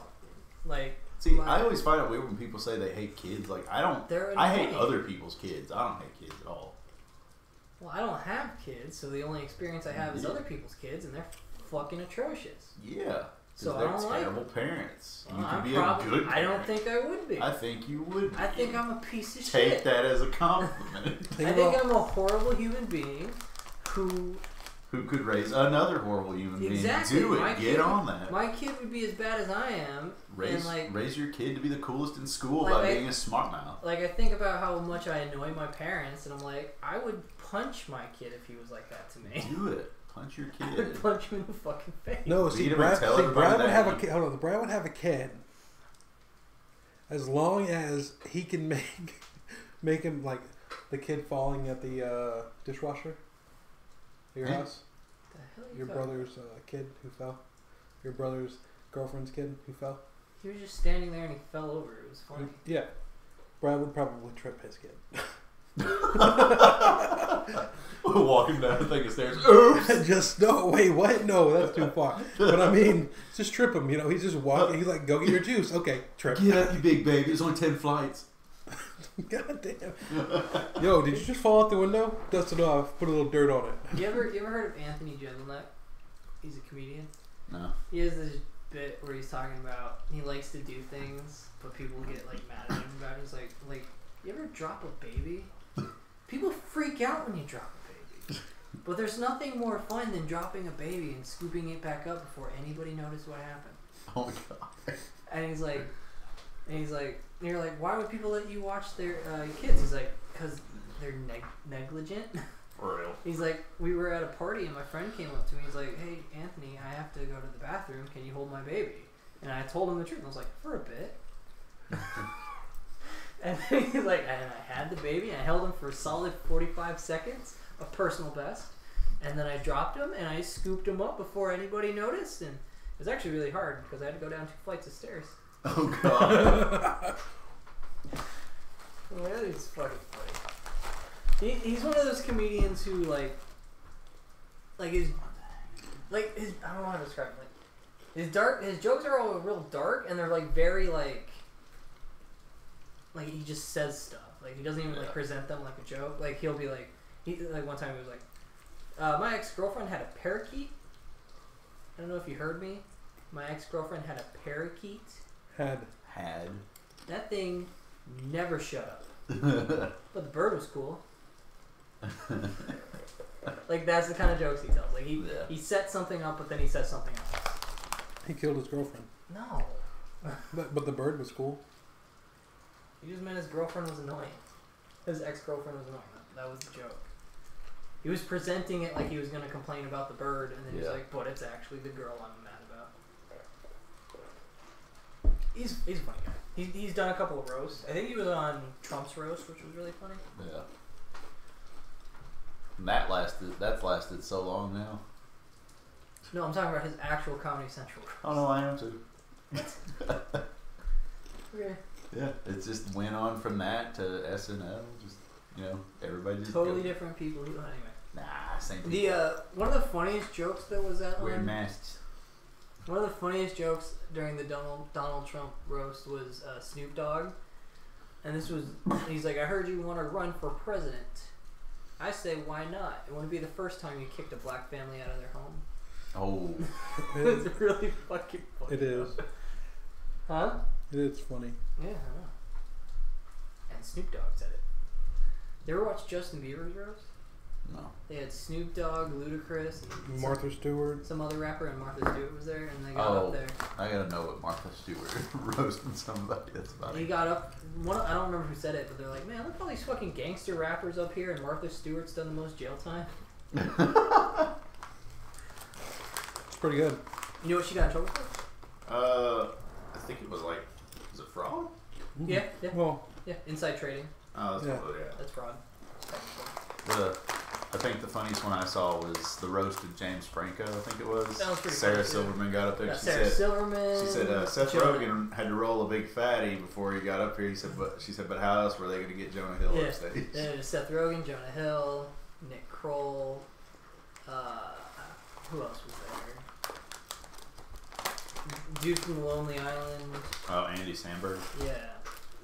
like. See, I always find it weird when people say they hate kids. Like I don't. I hate other people's kids. I don't hate kids at all. Well, I don't have kids, so the only experience I have is other people's kids, and they're fucking atrocious. Yeah. So they're I don't like terrible parents. You well, could be a good parent. I don't think I would be. I think you would be. I think I'm a piece of shit. Take that as a compliment. I think I'm a horrible human being who could raise another horrible human being. Do it. Get on that. My kid would be as bad as I am. Raise your kid to be the coolest in school by being a smart mouth. Like I think about how much I annoy my parents, and I'm like, I would punch my kid if he was like that to me. Do it. Punch your kid. I would punch him in the fucking face. No, Brad would have a kid. Hold on, Brad would have a kid as long as he can make him like the kid falling at the dishwasher at your house. The hell your brother's kid who fell. Your brother's girlfriend's kid who fell. He was just standing there and he fell over. It was funny. Yeah. Brad would probably trip his kid. Walking down the thing of stairs. Oops. Just no. Wait, what? No, that's too far. But I mean, just trip him. You know, he's just walking. He's like, go get your juice. Okay, trip. Get up, you big baby. There's only 10 flights. God damn. Yo, did you just fall out the window? Dust it off. Put a little dirt on it. You ever heard of Anthony Jeselnik? He's a comedian. No. He has this bit where he's talking about he likes to do things, but people get like mad at him about it. He's like, you ever drop a baby? People freak out when you drop a baby. But there's nothing more fun than dropping a baby and scooping it back up before anybody noticed what happened. Oh my god. And he's like, and you're like, why would people let you watch their kids? He's like, because they're negligent. For real. He's like, we were at a party and my friend came up to me. He's like, hey, Anthony, I have to go to the bathroom. Can you hold my baby? And I told him the truth. And I was like, for a bit. And then he's like, and I had the baby. And I held him for a solid 45 seconds, a personal best. And then I dropped him and I scooped him up before anybody noticed. And it was actually really hard because I had to go down 2 flights of stairs. Oh god. Well, he's fucking funny. He's one of those comedians who like his I don't know how to describe it. Like his jokes are all real dark and they're like very like he just says stuff. Like he doesn't even like present them like a joke. Like he'll be like one time he was like, my ex-girlfriend had a parakeet. I don't know if you heard me. My ex-girlfriend had a parakeet. Had. That thing never shut up. But the bird was cool. Like that's the kind of jokes he tells. Like he set something up, but then he says something else. He killed his girlfriend. No. But the bird was cool. He just meant his girlfriend was annoying. His ex-girlfriend was annoying. That was the joke. He was presenting it like he was going to complain about the bird, and then he was like, but it's actually the girl I'm mad about. He's a funny guy. He's done a couple of roasts. I think he was on Trump's roast, which was really funny. Yeah. And that's lasted so long now. No, I'm talking about his actual Comedy Central roast. Oh no, I am too. Okay. Yeah, it just went on from that to SNL. Just everybody just totally different people. Anyway. Nah, same people. The one of the funniest jokes that was that wearing masks. One of the funniest jokes during the Donald Trump roast was Snoop Dogg, and he's like, I heard you want to run for president. I say, why not? It wouldn't be the first time you kicked a black family out of their home. Oh. It's really fucking funny. It is. Huh? It is funny. Yeah, I know. And Snoop Dogg said it. You ever watch Justin Bieber's roast? No. They had Snoop Dogg, Ludacris, Martha Stewart, some other rapper, and Martha Stewart was there, and they got up there. I gotta know what Martha Stewart roasting somebody. That's about He it. got up. I don't remember who said it, but they're like, "Man, look at all these fucking gangster rappers up here, and Martha Stewart's done the most jail time." it's pretty good. You know what she got in trouble for? I think it was like, was it fraud? Yeah. Well, yeah, inside trading. Oh, that's That's fraud. I think the funniest one I saw was the roast of James Franco. I think it was. That was pretty Sarah funny, Silverman got up there. Yeah, She Sarah said, Silverman. She said Seth Rogen had to roll a big fatty before he got up here. She said, but how else were they going to get Jonah Hill on stage? Yeah, it was Seth Rogen, Jonah Hill, Nick Kroll. Who else was there? Dude from the Lonely Island. Oh, Andy Samberg. Yeah,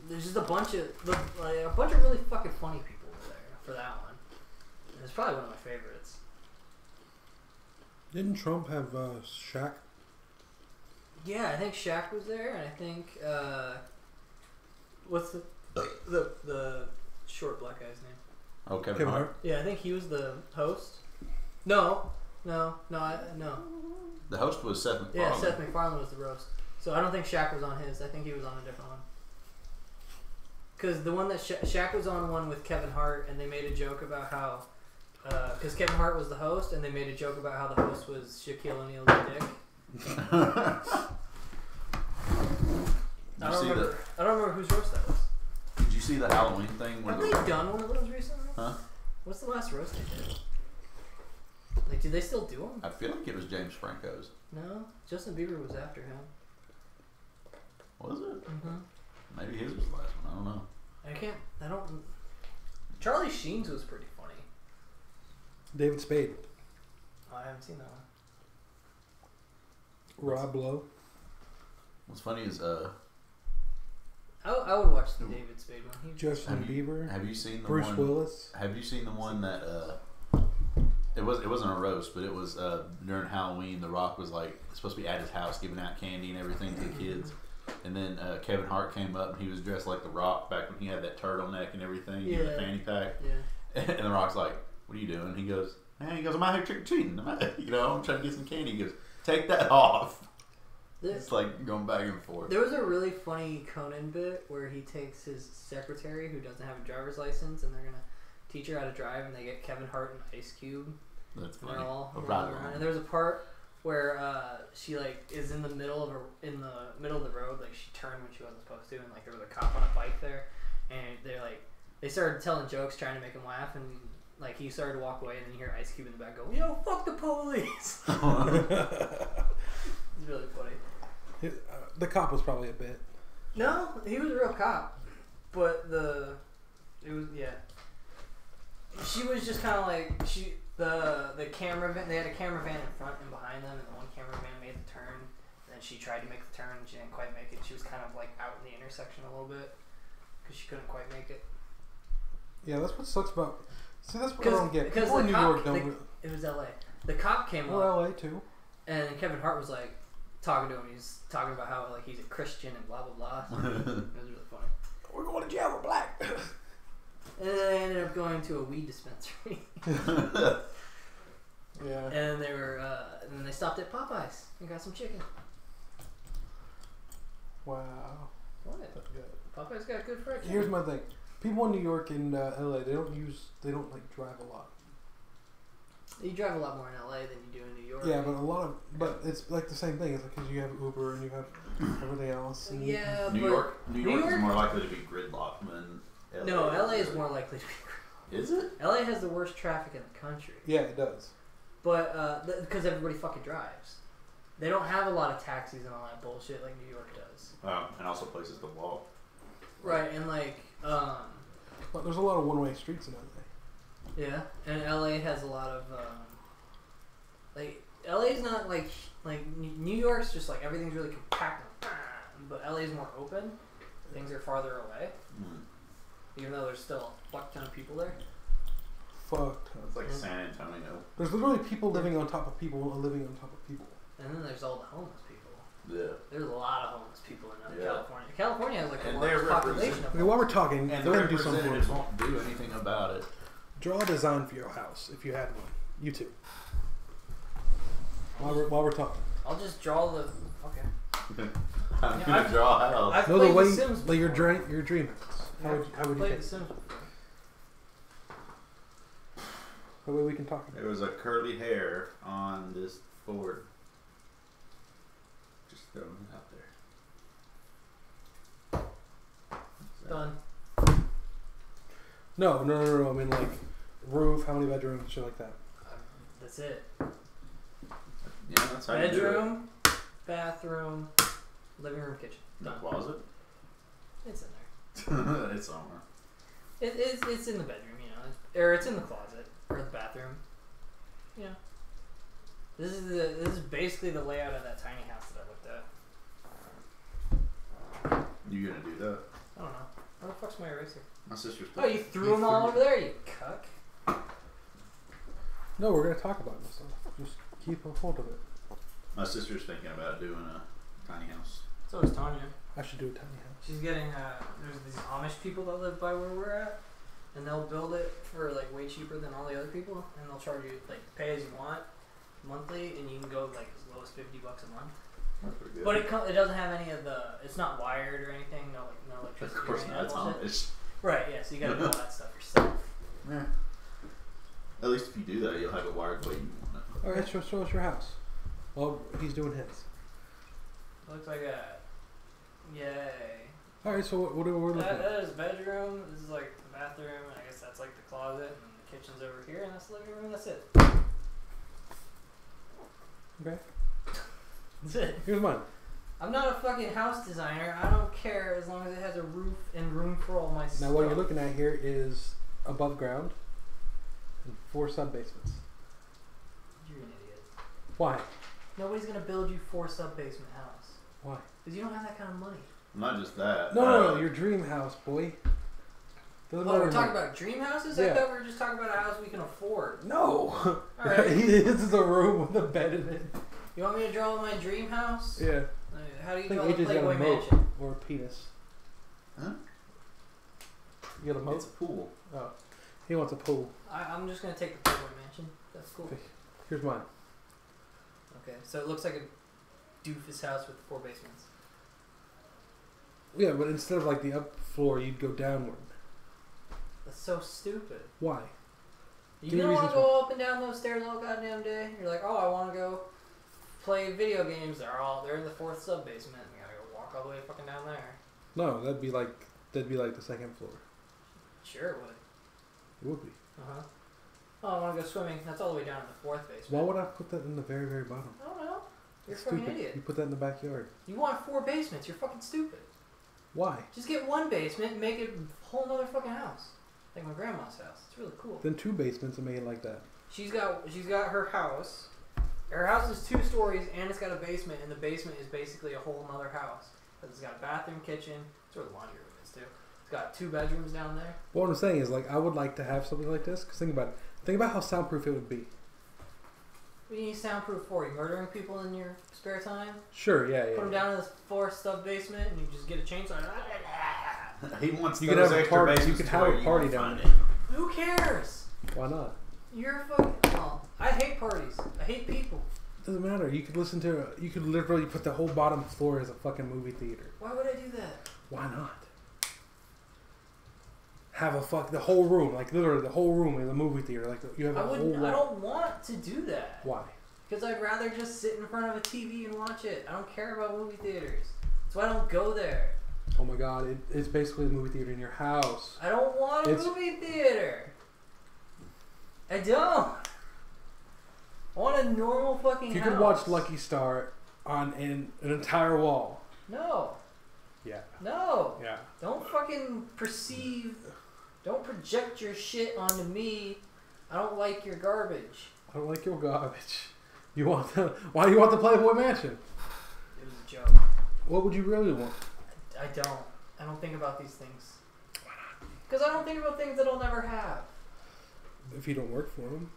there's just a bunch of really fucking funny people there for that one. It's probably one of my favorites. Didn't Trump have Shaq? Yeah, I think Shaq was there, and I think what's the short black guy's name? Oh, Kevin Hart. Yeah, I think he was the host. No. The host was Seth MacFarlane. Yeah, Seth MacFarlane was the roast. So I don't think Shaq was on his. I think he was on a different one. Because the one that Shaq was on one with Kevin Hart, and they made a joke about how, because Kevin Hart was the host, and they made a joke about how the host was Shaquille O'Neal's dick. I don't remember whose roast that was. Did you see the Halloween thing? Have they done one of those recently? Huh? What's the last roast they did? Like, do they still do them? I feel like it was James Franco's. No, Justin Bieber was after him. Was it? Mm-hmm. Maybe his was the last one. I don't know. Charlie Sheen's was pretty funny. David Spade. Oh, I haven't seen that one. Rob Lowe. What's funny is I would watch the David Spade one. Justin Bieber. Have you seen the Bruce one? Willis. Have you seen the one that it wasn't a roast, but it was during Halloween. The Rock was like supposed to be at his house giving out candy and everything to the kids, and then Kevin Hart came up and he was dressed like the Rock back when he had that turtleneck and everything, and the fanny pack. Yeah. And the Rock's like, "What are you doing?" He goes, "I'm out here trick or treating. I'm trying to get some candy." He goes, "Take that off." It's like going back and forth. There was a really funny Conan bit where he takes his secretary who doesn't have a driver's license and they're gonna teach her how to drive, and they get Kevin Hart and Ice Cube. That's funny. They're all around. And there's a part where she like is in the middle of the road, like she turned when she wasn't supposed to, and like there was a cop on a bike there, and they started telling jokes trying to make him laugh, and like he started to walk away, and then you hear Ice Cube in the back go, "Yo, fuck the police." It's really funny. The cop was probably a bit. No, he was a real cop, but she was just kind of like the camera van. They had a camera van in front and behind them, and the one camera van made the turn. And then she tried to make the turn, and she didn't quite make it. She was kind of like out in the intersection a little bit because she couldn't quite make it. Yeah, that's what sucks about. See, that's what I don't get. Because New York don't. It was L.A. The cop came or up. L.A. too. And Kevin Hart was like talking to him. He's talking about how like he's a Christian and blah blah blah. So it was really funny. We're going to jail. We're black. And then they ended up going to a weed dispensary. Yeah. And they were, and then they stopped at Popeyes and got some chicken. Wow. What? Popeyes got good fried chicken. Here's my thing. People in New York and LA, they don't like drive a lot. You drive a lot more in LA than you do in New York. Yeah, but it's like the same thing. It's like because you have Uber and you have everything else. And yeah, New York is more likely to be gridlocked than LA. No, LA is more likely to be. Is it? LA has the worst traffic in the country. Yeah, it does. But because everybody fucking drives, they don't have a lot of taxis and all that bullshit like New York does. And also places to walk. Right, and like but there's a lot of one-way streets in LA. Yeah, and LA has a lot of like LA's not like New York's just like everything's really compact, but LA's more open. Things are farther away, even though there's still a fuck ton of people there. Fuck. It's like San Antonio. There's literally people living on top of people living on top of people. And then there's all the homeless people. Yeah. There's a lot of homeless people in California. California has like the And largest population of Okay, while we're talking, and go the ahead and do something. representatives won't do anything about it. Draw a design for your house if you had one. You too. While we're talking. I'll just draw the. Okay. I'm gonna draw a house. I've No, played the way The Sims before. like your dream house. How would you played take The it? Sims before. That way we can talk about it. There was a curly hair on this board. Just throwing it out there. Done. No. I mean like roof, how many bedrooms, shit like that. That's it. Yeah, that's how you do it. Bedroom, bathroom, living room, kitchen. The Done. closet? It's in there. It's somewhere. It's in the bedroom, you know, or it's in the closet or the bathroom. Yeah. This is basically the layout of that tiny house that I looked at. You gonna do that? I don't know. Where the fuck's my eraser? My sister's. Oh, you threw them all over there, you cuck. No, we're gonna talk about this stuff. Just keep a hold of it. My sister's thinking about doing a tiny house. So is Tanya. I should do a tiny house. She's getting there's these Amish people that live by where we're at, and they'll build it for like way cheaper than all the other people, and they'll charge you like pay as you want monthly, and you can go like as low as $50 a month. That's pretty good. But it doesn't have any of the. It's not wired or anything. No electricity. Of course or not. any It's of that bullshit. Amish. Right. Yeah. So you gotta do all that stuff yourself. Yeah. At least if you do that, you'll have it wired the way you want it. Alright, so show us your house. Well, he's doing his. Looks like a. Yay. Alright, so what are we looking at? That is bedroom. This is like the bathroom. I guess that's like the closet, and the kitchen's over here, and that's the living room. That's it. Okay. That's it. Here's mine. I'm not a fucking house designer. I don't care as long as it has a roof and room for all my stuff. Now what you're looking at here is above ground and 4 sub basements. Why? Nobody's gonna build you 4 sub-basement house. Why? Because you don't have that kind of money. Not just that. No, your dream house, boy. We're talking about dream houses? Yeah. I thought we were just talking about a house we can afford. No. Alright. This is a room with a bed in it. You want me to draw my dream house? Yeah. How do you I think draw the AJ's got a Playboy moat Mansion? or a penis. Huh? You got a moat? It's a pool. Oh. He wants a pool. I'm just going to take the Playboy Mansion. That's cool. Okay. Here's mine. Okay, so it looks like a doofus house with 4 basements. Yeah, but instead of like the up floor, you'd go downward. That's so stupid. Why? You don't want to go up and down those stairs all goddamn day. You're like, oh, I want to go play video games. They're in the 4th sub basement. You gotta go walk all the way fucking down there. No, that'd be like the 2nd floor. Sure it would. It would be. Oh, I want to go swimming. That's all the way down in the 4th basement. Why would I put that in the very, very bottom? I don't know. You're a Stupid. fucking idiot. You put that in the backyard. You want 4 basements. You're fucking stupid. Why? Just get 1 basement and make it a whole nother fucking house. Like my grandma's house. It's really cool. Then 2 basements and make it like that. She's got her house. Her house is 2 stories and it's got a basement, and the basement is basically a whole nother house. It's got a bathroom, kitchen. It's where the laundry room is too. It's got 2 bedrooms down there. What I'm saying is, like, I would like to have something like this. Cause think about how soundproof it would be. What do you need soundproof for? You murdering people in your spare time? Sure, yeah. Put them down in this 4th sub basement, and you just get a chainsaw. He wants you those could have a extra party. You basements could to have where a you party won't down find there. Who cares? Why not? You're fucking. Oh, I hate parties. I hate people. Doesn't matter. You could listen to. You could literally put the whole bottom floor as a fucking movie theater. Why would I do that? Why not? Have the whole room, like literally the whole room is a movie theater. Like you have a whole wall. I don't want to do that. Why? Because I'd rather just sit in front of a TV and watch it. I don't care about movie theaters. That's why I don't go there. Oh my god, it's basically a movie theater in your house. I don't want a movie theater. I don't. I want a normal fucking house. You could watch Lucky Star on an entire wall. No. Yeah. No. Yeah. Don't fucking don't project your shit onto me. I don't like your garbage. I don't like your garbage. Why do you want the Playboy Mansion? It was a joke. What would you really want? I don't. I don't think about these things. Why not? Because I don't think about things that I'll never have. If you don't work for them.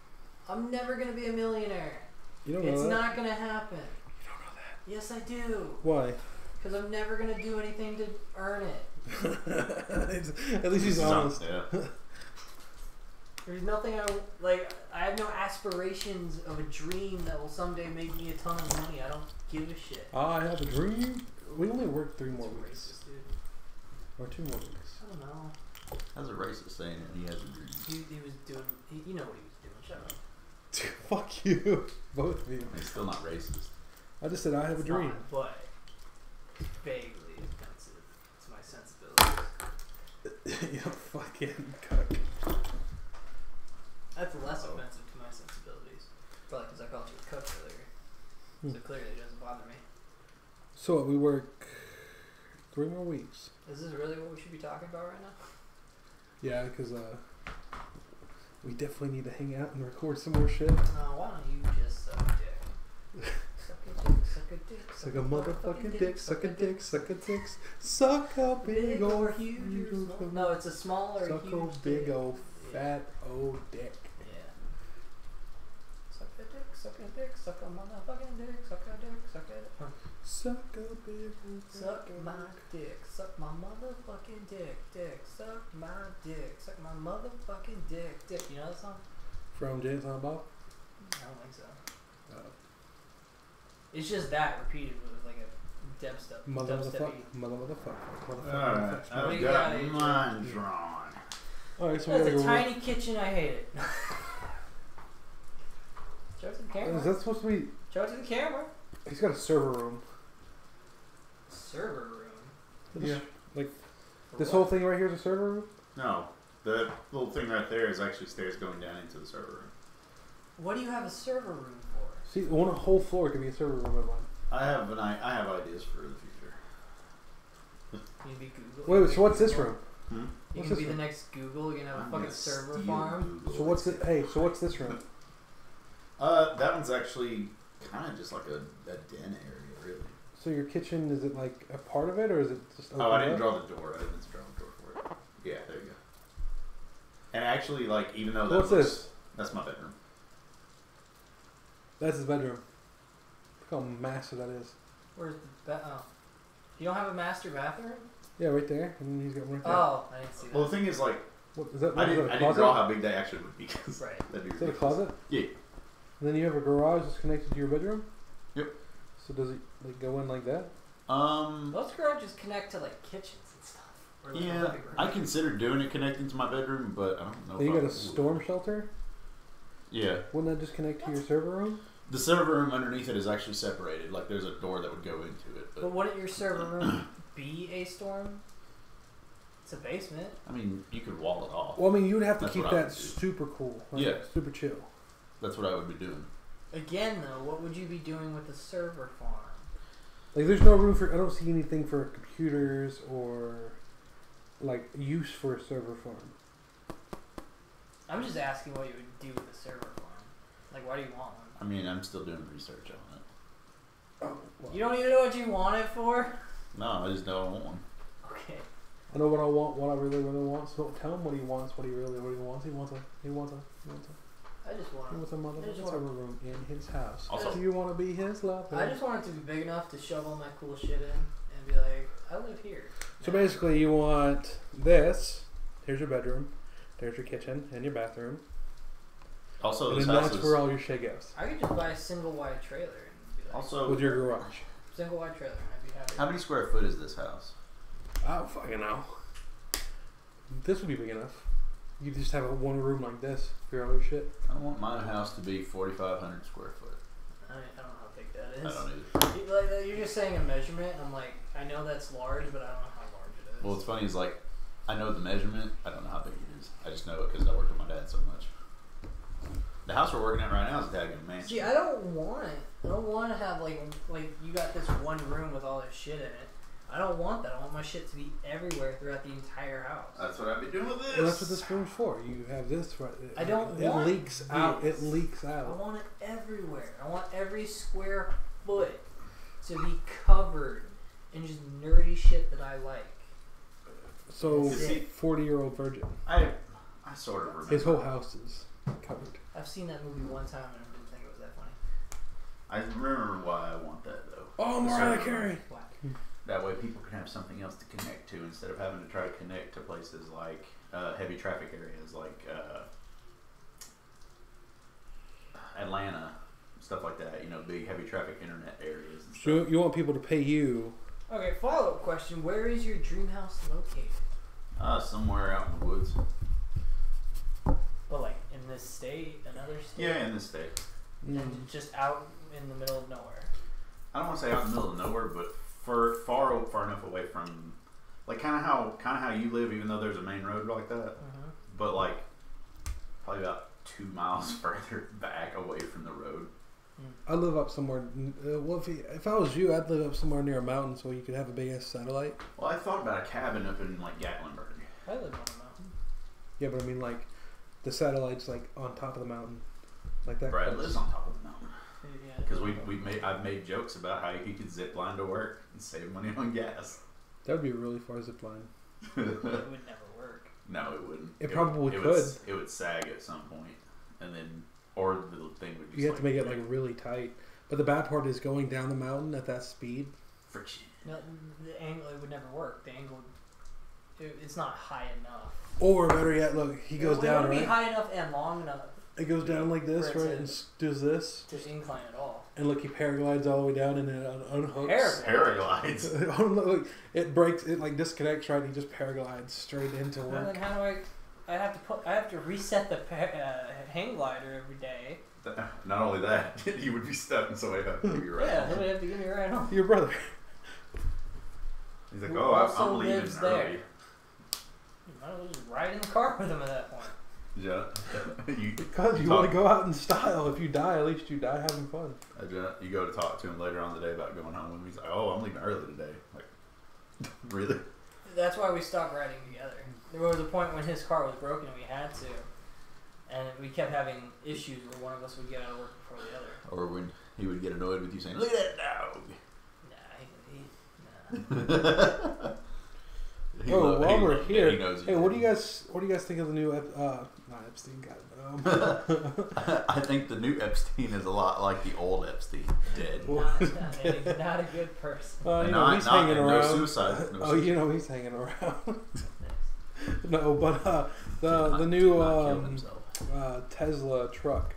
I'm never going to be a millionaire. You don't know It's that? not going to happen. You don't know that? Yes, I do. Why? Because I'm never going to do anything to earn it. At least he's honest. Yeah. There's nothing I have no aspirations of a dream that will someday make me a ton of money. I don't give a shit. I have a dream. We only work 3 more weeks. Racist, dude. Or 2 more weeks. I don't know. How's a racist saying it? He has a dream. He was doing, you know what he was doing. Shut up. Dude, fuck you. Both of you. He's still not racist. I just said I have a dream. Not, but vaguely offensive to my sensibilities. You fucking cuck. That's less offensive to my sensibilities. Probably because I called you a cook earlier. So clearly it doesn't bother me. So we work 3 more weeks. Is this really what we should be talking about right now? Yeah, because we definitely need to hang out and record some more shit. Why don't you just suck a dick? Suck a dick, suck a dick. Suck a motherfucking dick, suck a dick, suck a dick. Suck a big old huge or small? No, it's a small or suck huge a big dick. old fat old dick. Yeah. Suck a dick, suck a dick, suck a motherfucking dick, suck a dick, suck a dick. Suck a big old Suck my dick, suck my motherfucking dick, suck my dick, suck my motherfucking dick. You know that song? From James on Bob? I don't think so. It's just that repeated with like a dubsteppy. Motherfucker. Alright, I've got mine drawn. Alright, so That's we a gotta go. tiny kitchen, I hate it. Show it to the camera. Is that supposed to be? Show it to the camera. He's got a server room. Server room? Yeah. Like, For this what? whole thing right here is a server room? No, the little thing right there is actually stairs going down into the server room. What do you have a server room for? See, one whole floor could be a server room in one. I have ideas for the future. You can be Google. Wait, so what's this room? You What's can this be the room? next Google. You can have a I'm fucking gonna server steal farm. Google. So what's it? Hey, so what's this room? That one's actually Kind of just like a den area, really. So your kitchen, is it like a part of it, or is it just open I didn't up? draw the door. I didn't draw the door for it. Yeah, there you go. And actually, like, even though What's this? That's my bedroom. That's his bedroom. Look how massive that is. Where's the oh. You don't have a master bathroom? Yeah, right there. And he's got one right there. Oh, I didn't see that. Well, the thing is, like, What, is that, I is that a didn't closet? draw how big they actually would be. Cause Right. that'd be Is that a ridiculous. closet? Yeah. And then you have a garage that's connected to your bedroom? Yep. So does it like go in like that? Most garages connect to like kitchens and stuff. Or, like, a Yeah, living room. I considered doing it connecting to my bedroom, but I don't know. And you if got I a storm shelter? Yeah. Wouldn't that just connect to your server room? The server room underneath it is actually separated. Like, there's a door that would go into it. But wouldn't your server room be a storm? It's a basement. I mean, you could wall it off. Well, I mean, you would have to That's keep what I that would do. super cool. Like, Yeah. Super chill. That's what I would be doing. Again, though, what would you be doing with the server farm? Like, there's no room for. I don't see anything for computers or like use for a server farm. I'm just asking what you would do with the server farm. Like, why do you want one? I mean, I'm still doing research on it. Oh, well. You don't even know what you want it for? No, I just don't want one. Okay. I know what I want, what I really want. So don't tell him what he wants, what he wants. He wants a I just want it. motherfucking server room in his house. Also- Do you want to be his lover? I just want it to be big enough to shove all my cool shit in and be like, I live here. So basically, you want this. Here's your bedroom. There's your kitchen and your bathroom. Also, And this then house that's is where all your shit goes. I could just buy a single wide trailer and be like, also. With your garage. single wide trailer, and I'd be happy. How many square foot is this house? I don't fucking know. This would be big enough. You just have a one room like this for your other shit. I want my house to be 4,500 square foot. I don't know how big that is. I don't either. You're just saying a measurement. I'm like, I know that's large, but I don't know how large it is. Well, what's funny is, like, I know the measurement. I don't know how big it is. I just know it because I work with my dad so much. The house we're working at right now is a daggone mansion. See, I don't want to have like you got this one room with all this shit in it. I don't want that. I want my shit to be everywhere throughout the entire house. That's what I'd be doing with this. And that's what this room's for. You have this right. I don't It want leaks out. this. It leaks I out. want it everywhere. I want every square foot to be covered in just nerdy shit that I like. So, That's it. 40-year-old virgin. I sort of remember. His whole house is covered. I've seen that movie one time and I didn't think it was that funny. I remember why I want that, though. Oh, The Mariah server Carey. room. That way people can have something else to connect to instead of having to try to connect to places like heavy traffic areas like Atlanta, stuff like that. You know, big heavy traffic internet areas. And So stuff. you want people to pay you. Okay, follow-up question. Where is your dream house located? Somewhere out in the woods. Well, like in this state, another state? Yeah, in the state. And just out in the middle of nowhere. I don't want to say out in the middle of nowhere, but far enough away from, like, kind of how you live, even though there's a main road like that. Mm-hmm. But like, probably about 2 miles further back away from the road. I live up somewhere. Well, if I was you, I'd live up somewhere near a mountain so you could have a big ass satellite. Well, I thought about a cabin up in like Gatlinburg. I live on a mountain. Yeah, but I mean, like, the satellite's like on top of the mountain, like that. Brad close. lives on top of the mountain Yeah, because I've made jokes about how he could zip line to work and save money on gas. That would be a really far zip line. it would never work. No, it wouldn't. It probably it could. It would sag at some point, and then or the thing would. Just You have to make it like really tight. But the bad part is going down the mountain at that speed. friction. No, the angle, it would never work. The angle, it's not high enough. Or better yet, look, he goes down, It wouldn't right? be high enough and long enough It goes down like this, Where it right, and says- does this, to incline at all. and look, he paraglides all the way down, and then it unhooks. Paraglides. Oh, look, it breaks, it like disconnects, right? And he just paraglides straight into And work. then how do I have to reset the hang glider every day. Not only that, you would be stuck, and so I have to give you right. Yeah, he would have to give me a ride home. Your brother. He's like, Who oh, also I'm leaving lives early. there. You might as well just ride in the car with him at that point. Yeah. Because you want to go out in style. If you die, at least you die having fun. You go to talk to him later on the day about going home with him. He's like, oh, I'm leaving early today. Like, really? That's why we stopped riding together. There was a point when his car was broken and we had to. And we kept having issues where one of us would get out of work before the other. Or when he would get annoyed with you saying, "Look at that dog." Nah. While we're here, hey, what do you guys think of the new not Epstein? I think the new Epstein is a lot like the old Epstein. Dead. He's not a good person. He's hanging around. No suicide. No suicide. He's hanging around. No, but the new Tesla truck.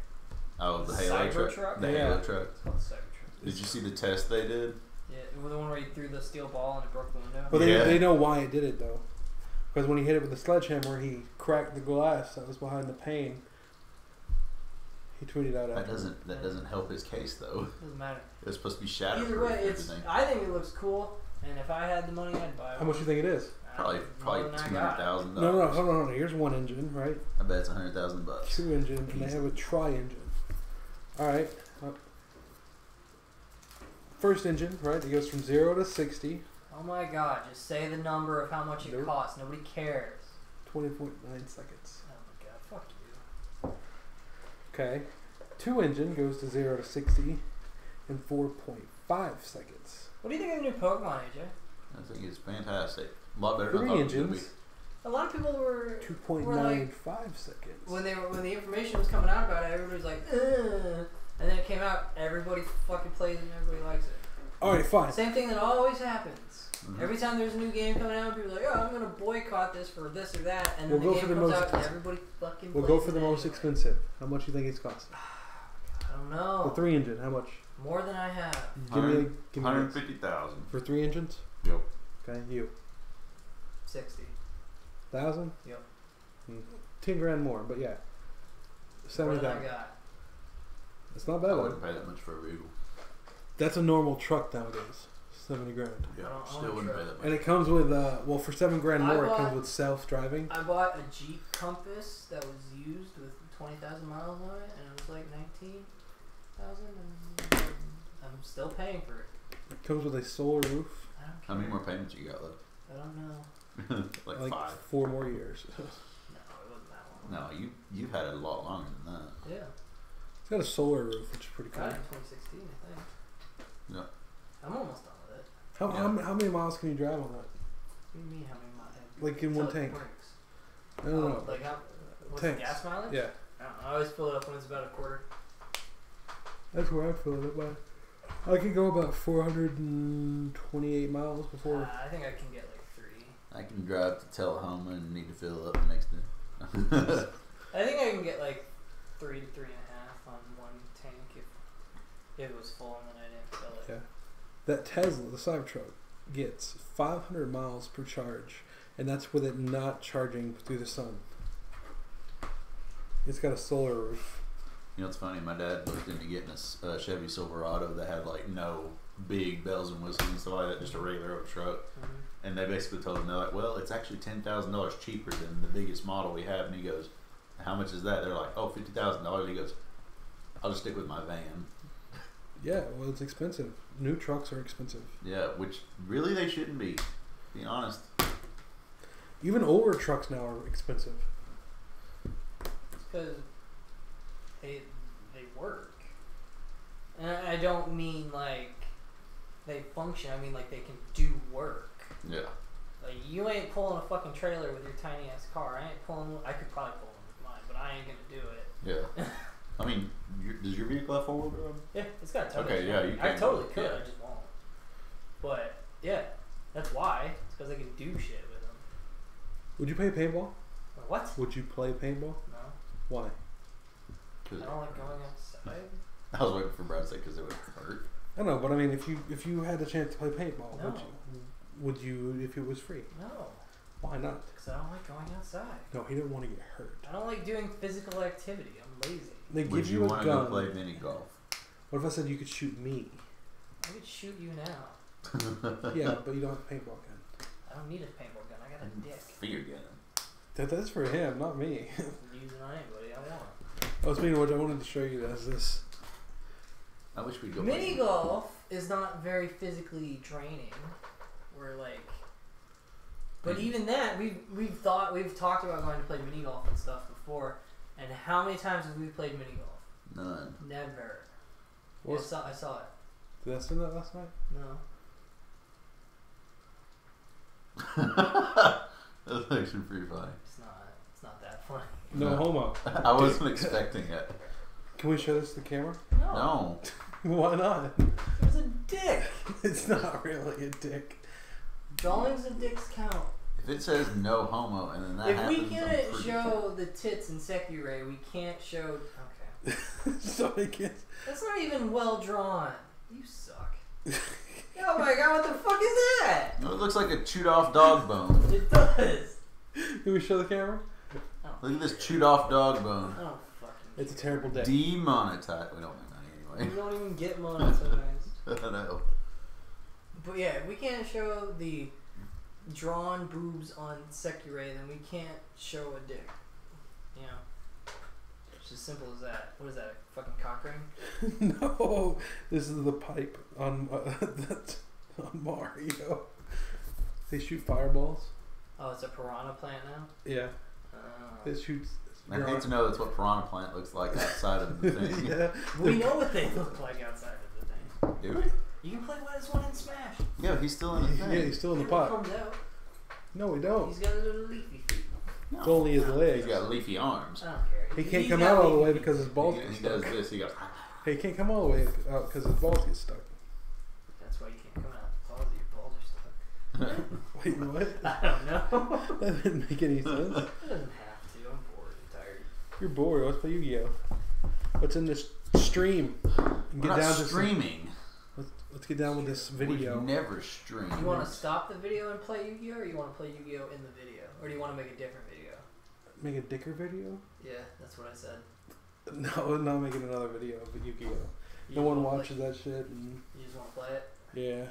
Oh, the Halo truck. The Halo truck. It's called the Cybertruck. Did you see the test they did? Yeah, the one where he threw the steel ball and it broke the window. But they know why it did it though, because when he hit it with the sledgehammer, he cracked the glass that was behind the pane. He tweeted out after. That doesn't help his case though. Doesn't matter. It was supposed to be shattered. Either way, I think it looks cool, and if I had the money, I'd buy it. How much do you think it is? Probably $200,000. No. Hold on. Here's one engine, right? I bet it's $100,000. Two engine, and they have a tri-engine. All right. First engine, right? It goes from 0 to 60. Oh my God! Just say the number of how much it costs. Nobody cares. 20.9 seconds. Oh my God! Fuck you. Okay. Two engine goes to 0 to 60 in 4.5 seconds. What do you think of the new Pokemon, AJ? I think it's fantastic. A lot better than I Three thought it was engines. A lot of people were 2.95 seconds. When the information was coming out about it, everybody was like, ugh. And then it came out, everybody fucking plays it and everybody likes it. Alright, fine. Same thing that always happens. Mm-hmm. Every time there's a new game coming out, people are like, oh, I'm going to boycott this for this or that. And then the game comes out and everybody fucking plays it. We'll go for the most expensive. How much do you think it's costing? I don't know. The 3 engine, how much? More than I have. Give me 150,000. For 3 engines? Yep. Okay, you. 60,000? Yep. 10 grand more, but yeah. 70,000. More than I got. It's not bad. I wouldn't pay that much for a vehicle. That's a normal truck nowadays. 70 grand. Yeah, still wouldn't pay that much. And it comes with for 7 grand more, it comes with self-driving. I bought a Jeep Compass that was used with 20,000 miles on it, and it was like 19,000, and I'm still paying for it. It comes with a solar roof. I don't care. How many more payments you got left? I don't know. like 5. 4 more years. No, it wasn't that long. No, you've had it a lot longer than that. Yeah. It's got a solar roof, which is pretty cool. Got it in 2016, I think. Yeah. I'm almost done with it. How many miles can you drive on that? What do you mean how many miles? Like in one tank? I don't know. Like what's the gas mileage? Yeah. I don't know. I always fill it up when it's about a quarter. That's where I fill it up by. I can go about 428 miles before. I think I can get like 3. I can drive to Tullahoma and need to fill it up the next day. I think I can get like 3 to 3.5 on one tank if it was full and then I didn't fill it. Yeah. That Tesla, the Cybertruck, gets 500 miles per charge, and that's with it not charging through the sun. It's got a solar roof. You know, it's funny. My dad looked into getting a Chevy Silverado that had like no big bells and whistles and stuff like that, just a regular old truck. Mm-hmm. And they basically told him, they're like, well, it's actually $10,000 cheaper than the biggest model we have. And he goes, how much is that? They're like, oh, $50,000. He goes, I'll just stick with my van. Yeah, well, it's expensive. New trucks are expensive. Yeah, which really they shouldn't be, being honest. Even older trucks now are expensive. It's because they work. And I don't mean like they function. I mean like they can do work. Yeah. Like you ain't pulling a fucking trailer with your tiny ass car. I could probably pull one with mine, but I ain't gonna do it. Yeah. I mean, does your vehicle have 4-wheel drive? Yeah, it's got a tow. Okay, yeah, you can. I totally could. Yeah. I just won't. But yeah, that's why. It's because I can do shit with them. Would you play paintball? What? Would you play paintball? No. Why? I don't like going outside. I was waiting for Brad to say because it would hurt. I know, but I mean, if you had the chance to play paintball, no. would you if it was free? No. Why not? Because I don't like going outside. No, he didn't want to get hurt. I don't like doing physical activity. I'm lazy. They would give you a want gun. to go play mini golf? What if I said you could shoot me? I could shoot you now. Yeah, but you don't have a paintball gun. I don't need a paintball gun. I got a dick. Fear gun. That's for him, not me. Use it on anybody I want. I was speaking of which, I wanted to show you this. I wish we'd go mini golf is not very physically draining. We're like, but even that we've talked about going to play mini golf and stuff before. And how many times have we played mini golf? None. Never. Yeah, I saw it. Did I send that last night? No. That's actually pretty funny. It's not that funny. No homo. I wasn't expecting it. Can we show this to the camera? No. Why not? It was a dick. It's not really a dick. Drawings of dicks count. If it says no homo and then that If happens, we can't show the tits in Sekirei, we can't show. Okay. So I can't. That's not even well drawn. You suck. Oh my god, what the fuck is that? No, it looks like a chewed off dog bone. It does. Can we show the camera? Look at this chewed off dog bone. I don't fucking It's a terrible day. Demonetized. We don't make money We anyway. don't even get monetized. I know. But yeah, if we can't show the drawn boobs on Sekirei, then we can't show a dick. You know? It's as simple as that. What is that, a fucking cock ring? No, this is the pipe on on Mario. They shoot fireballs. Oh, it's a piranha plant now? Yeah, Oh. it shoots. I hate to know that's what piranha plant looks like outside of the thing. Yeah, We know what they look like outside of the thing. Do we? You can play What Is One in Smash. Yeah, he's still in the thing. yeah, he's still in the He pot. comes out. No, we don't. He's got a little leafy feet. It's only his legs. He's got leafy arms. I don't care. He can't He's come got out all the leafy way feet. because his balls get He does stuck. this. He goes. He can't come all the way out because his balls get stuck. That's why you can't come out. Your balls are stuck. Wait, what? I don't know. That didn't make any sense. It doesn't have to. I'm bored and tired. You're bored. Let's play Yu-Gi-Oh. What's in this stream? And We're not down to streaming. let's get down with this video. We never stream. You want to stop the video and play Yu-Gi-Oh, or you want to play Yu-Gi-Oh in the video, or do you want to make a different video? Make a dicker video? Yeah, that's what I said. No, not making another video of Yu-Gi-Oh. You No one wanna watches that shit. And You just want to play it? yeah.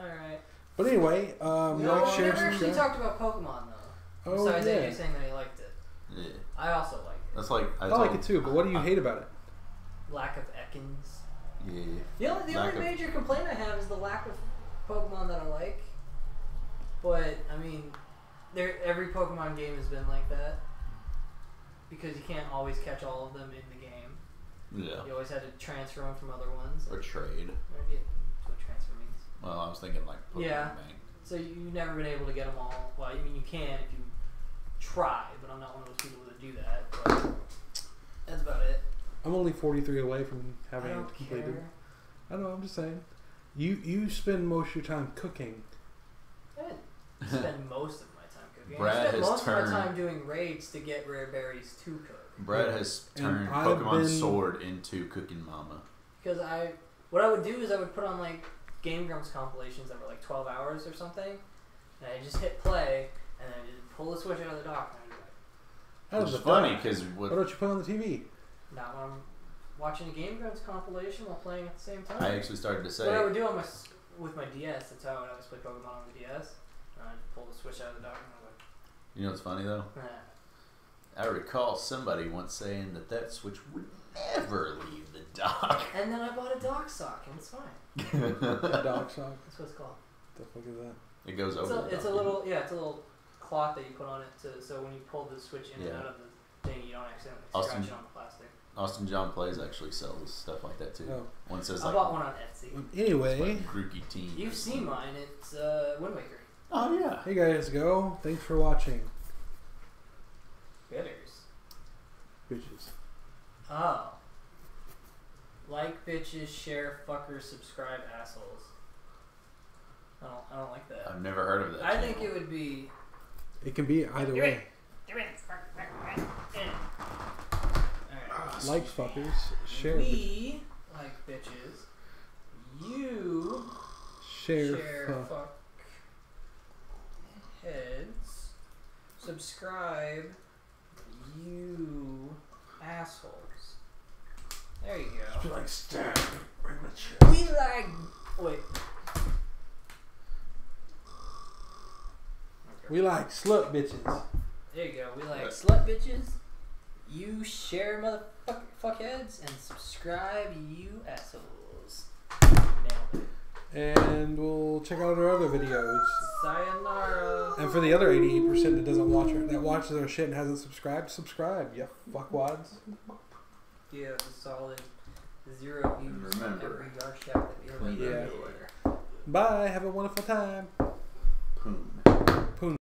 All right. But anyway, No, like, we share, never actually subscribe. talked about Pokemon though. Oh Besides yeah, AJ saying that he liked it, Yeah. I also like it. That's like I like it too. But what do you hate about it? Lack of Ekans. Yeah. The Lack only of- major complaint I have is the lack of Pokemon that I like. But I mean, every Pokemon game has been like that because you can't always catch all of them in the game. Yeah. You always had to transfer them from other ones. Or trade. That's what transfer means. Well, I was thinking like Pokemon Yeah. Bank. So you've never been able to get them all. Well, I mean, you can if you try, but I'm not one of those people that do that. But that's about it. I'm only 43 away from I having don't it completed. care. I know. I'm just saying. You spend most of your time cooking. I didn't spend most of my time cooking. Brad I spent has most of turned- my time doing raids to get rare berries to cook. Brad has And turned I've Pokemon been- Sword into Cooking Mama. Because what I would do is I would put on like Game Grumps compilations that were like 12 hours or something, and I just hit play, and then just pull the switch out of the dock, and I'd be like, How Which does is it funny feel? because Why don't you put it on the TV? not when I'm watching a Game Grumps compilation while playing at the same time. I actually started to say. What I would do on with my DS, that's how I would always play Pokemon on the DS. And I'd pull the switch out of the dock, and I was You know what's funny though? like, I recall somebody once saying that switch would never leave the dock. And then I bought a dock sock, and it's fine. A dog sock. That's what it's called. The fuck is that? It goes over. It's a little cloth that you put on it so when you pull the switch in and Yeah. out of the thing, you don't accidentally Austin- scratch it on the plastic. Austin John Plays actually sells stuff like that too. Oh. One says I like bought one on Etsy. Anyway, Grookey Teen. You've seen mine. It's Wind Waker. Oh yeah. hey guys, go. Thanks for watching, Bitters. bitches. Oh. Like bitches, share, fuckers, subscribe, assholes. I don't like that. I've never heard of that. I think channel. it would be. It can be either way. Alright. Like fuckers, share, We like bitches. You share, share, fuck. fuck heads. Subscribe. You assholes. There you go. Like stab. We like. Wait. We like slut bitches. There you go. We like slut bitches. You share motherfucker fuckheads and subscribe you assholes. Nailed it. And we'll check out our other videos. Sayonara. And for the other 88% that doesn't watch our, that watches our shit and hasn't subscribed, subscribe. You fuckwads. Give a solid 0 views on every yard shack that we ever clean did. that giveaway. Bye. Have a wonderful time.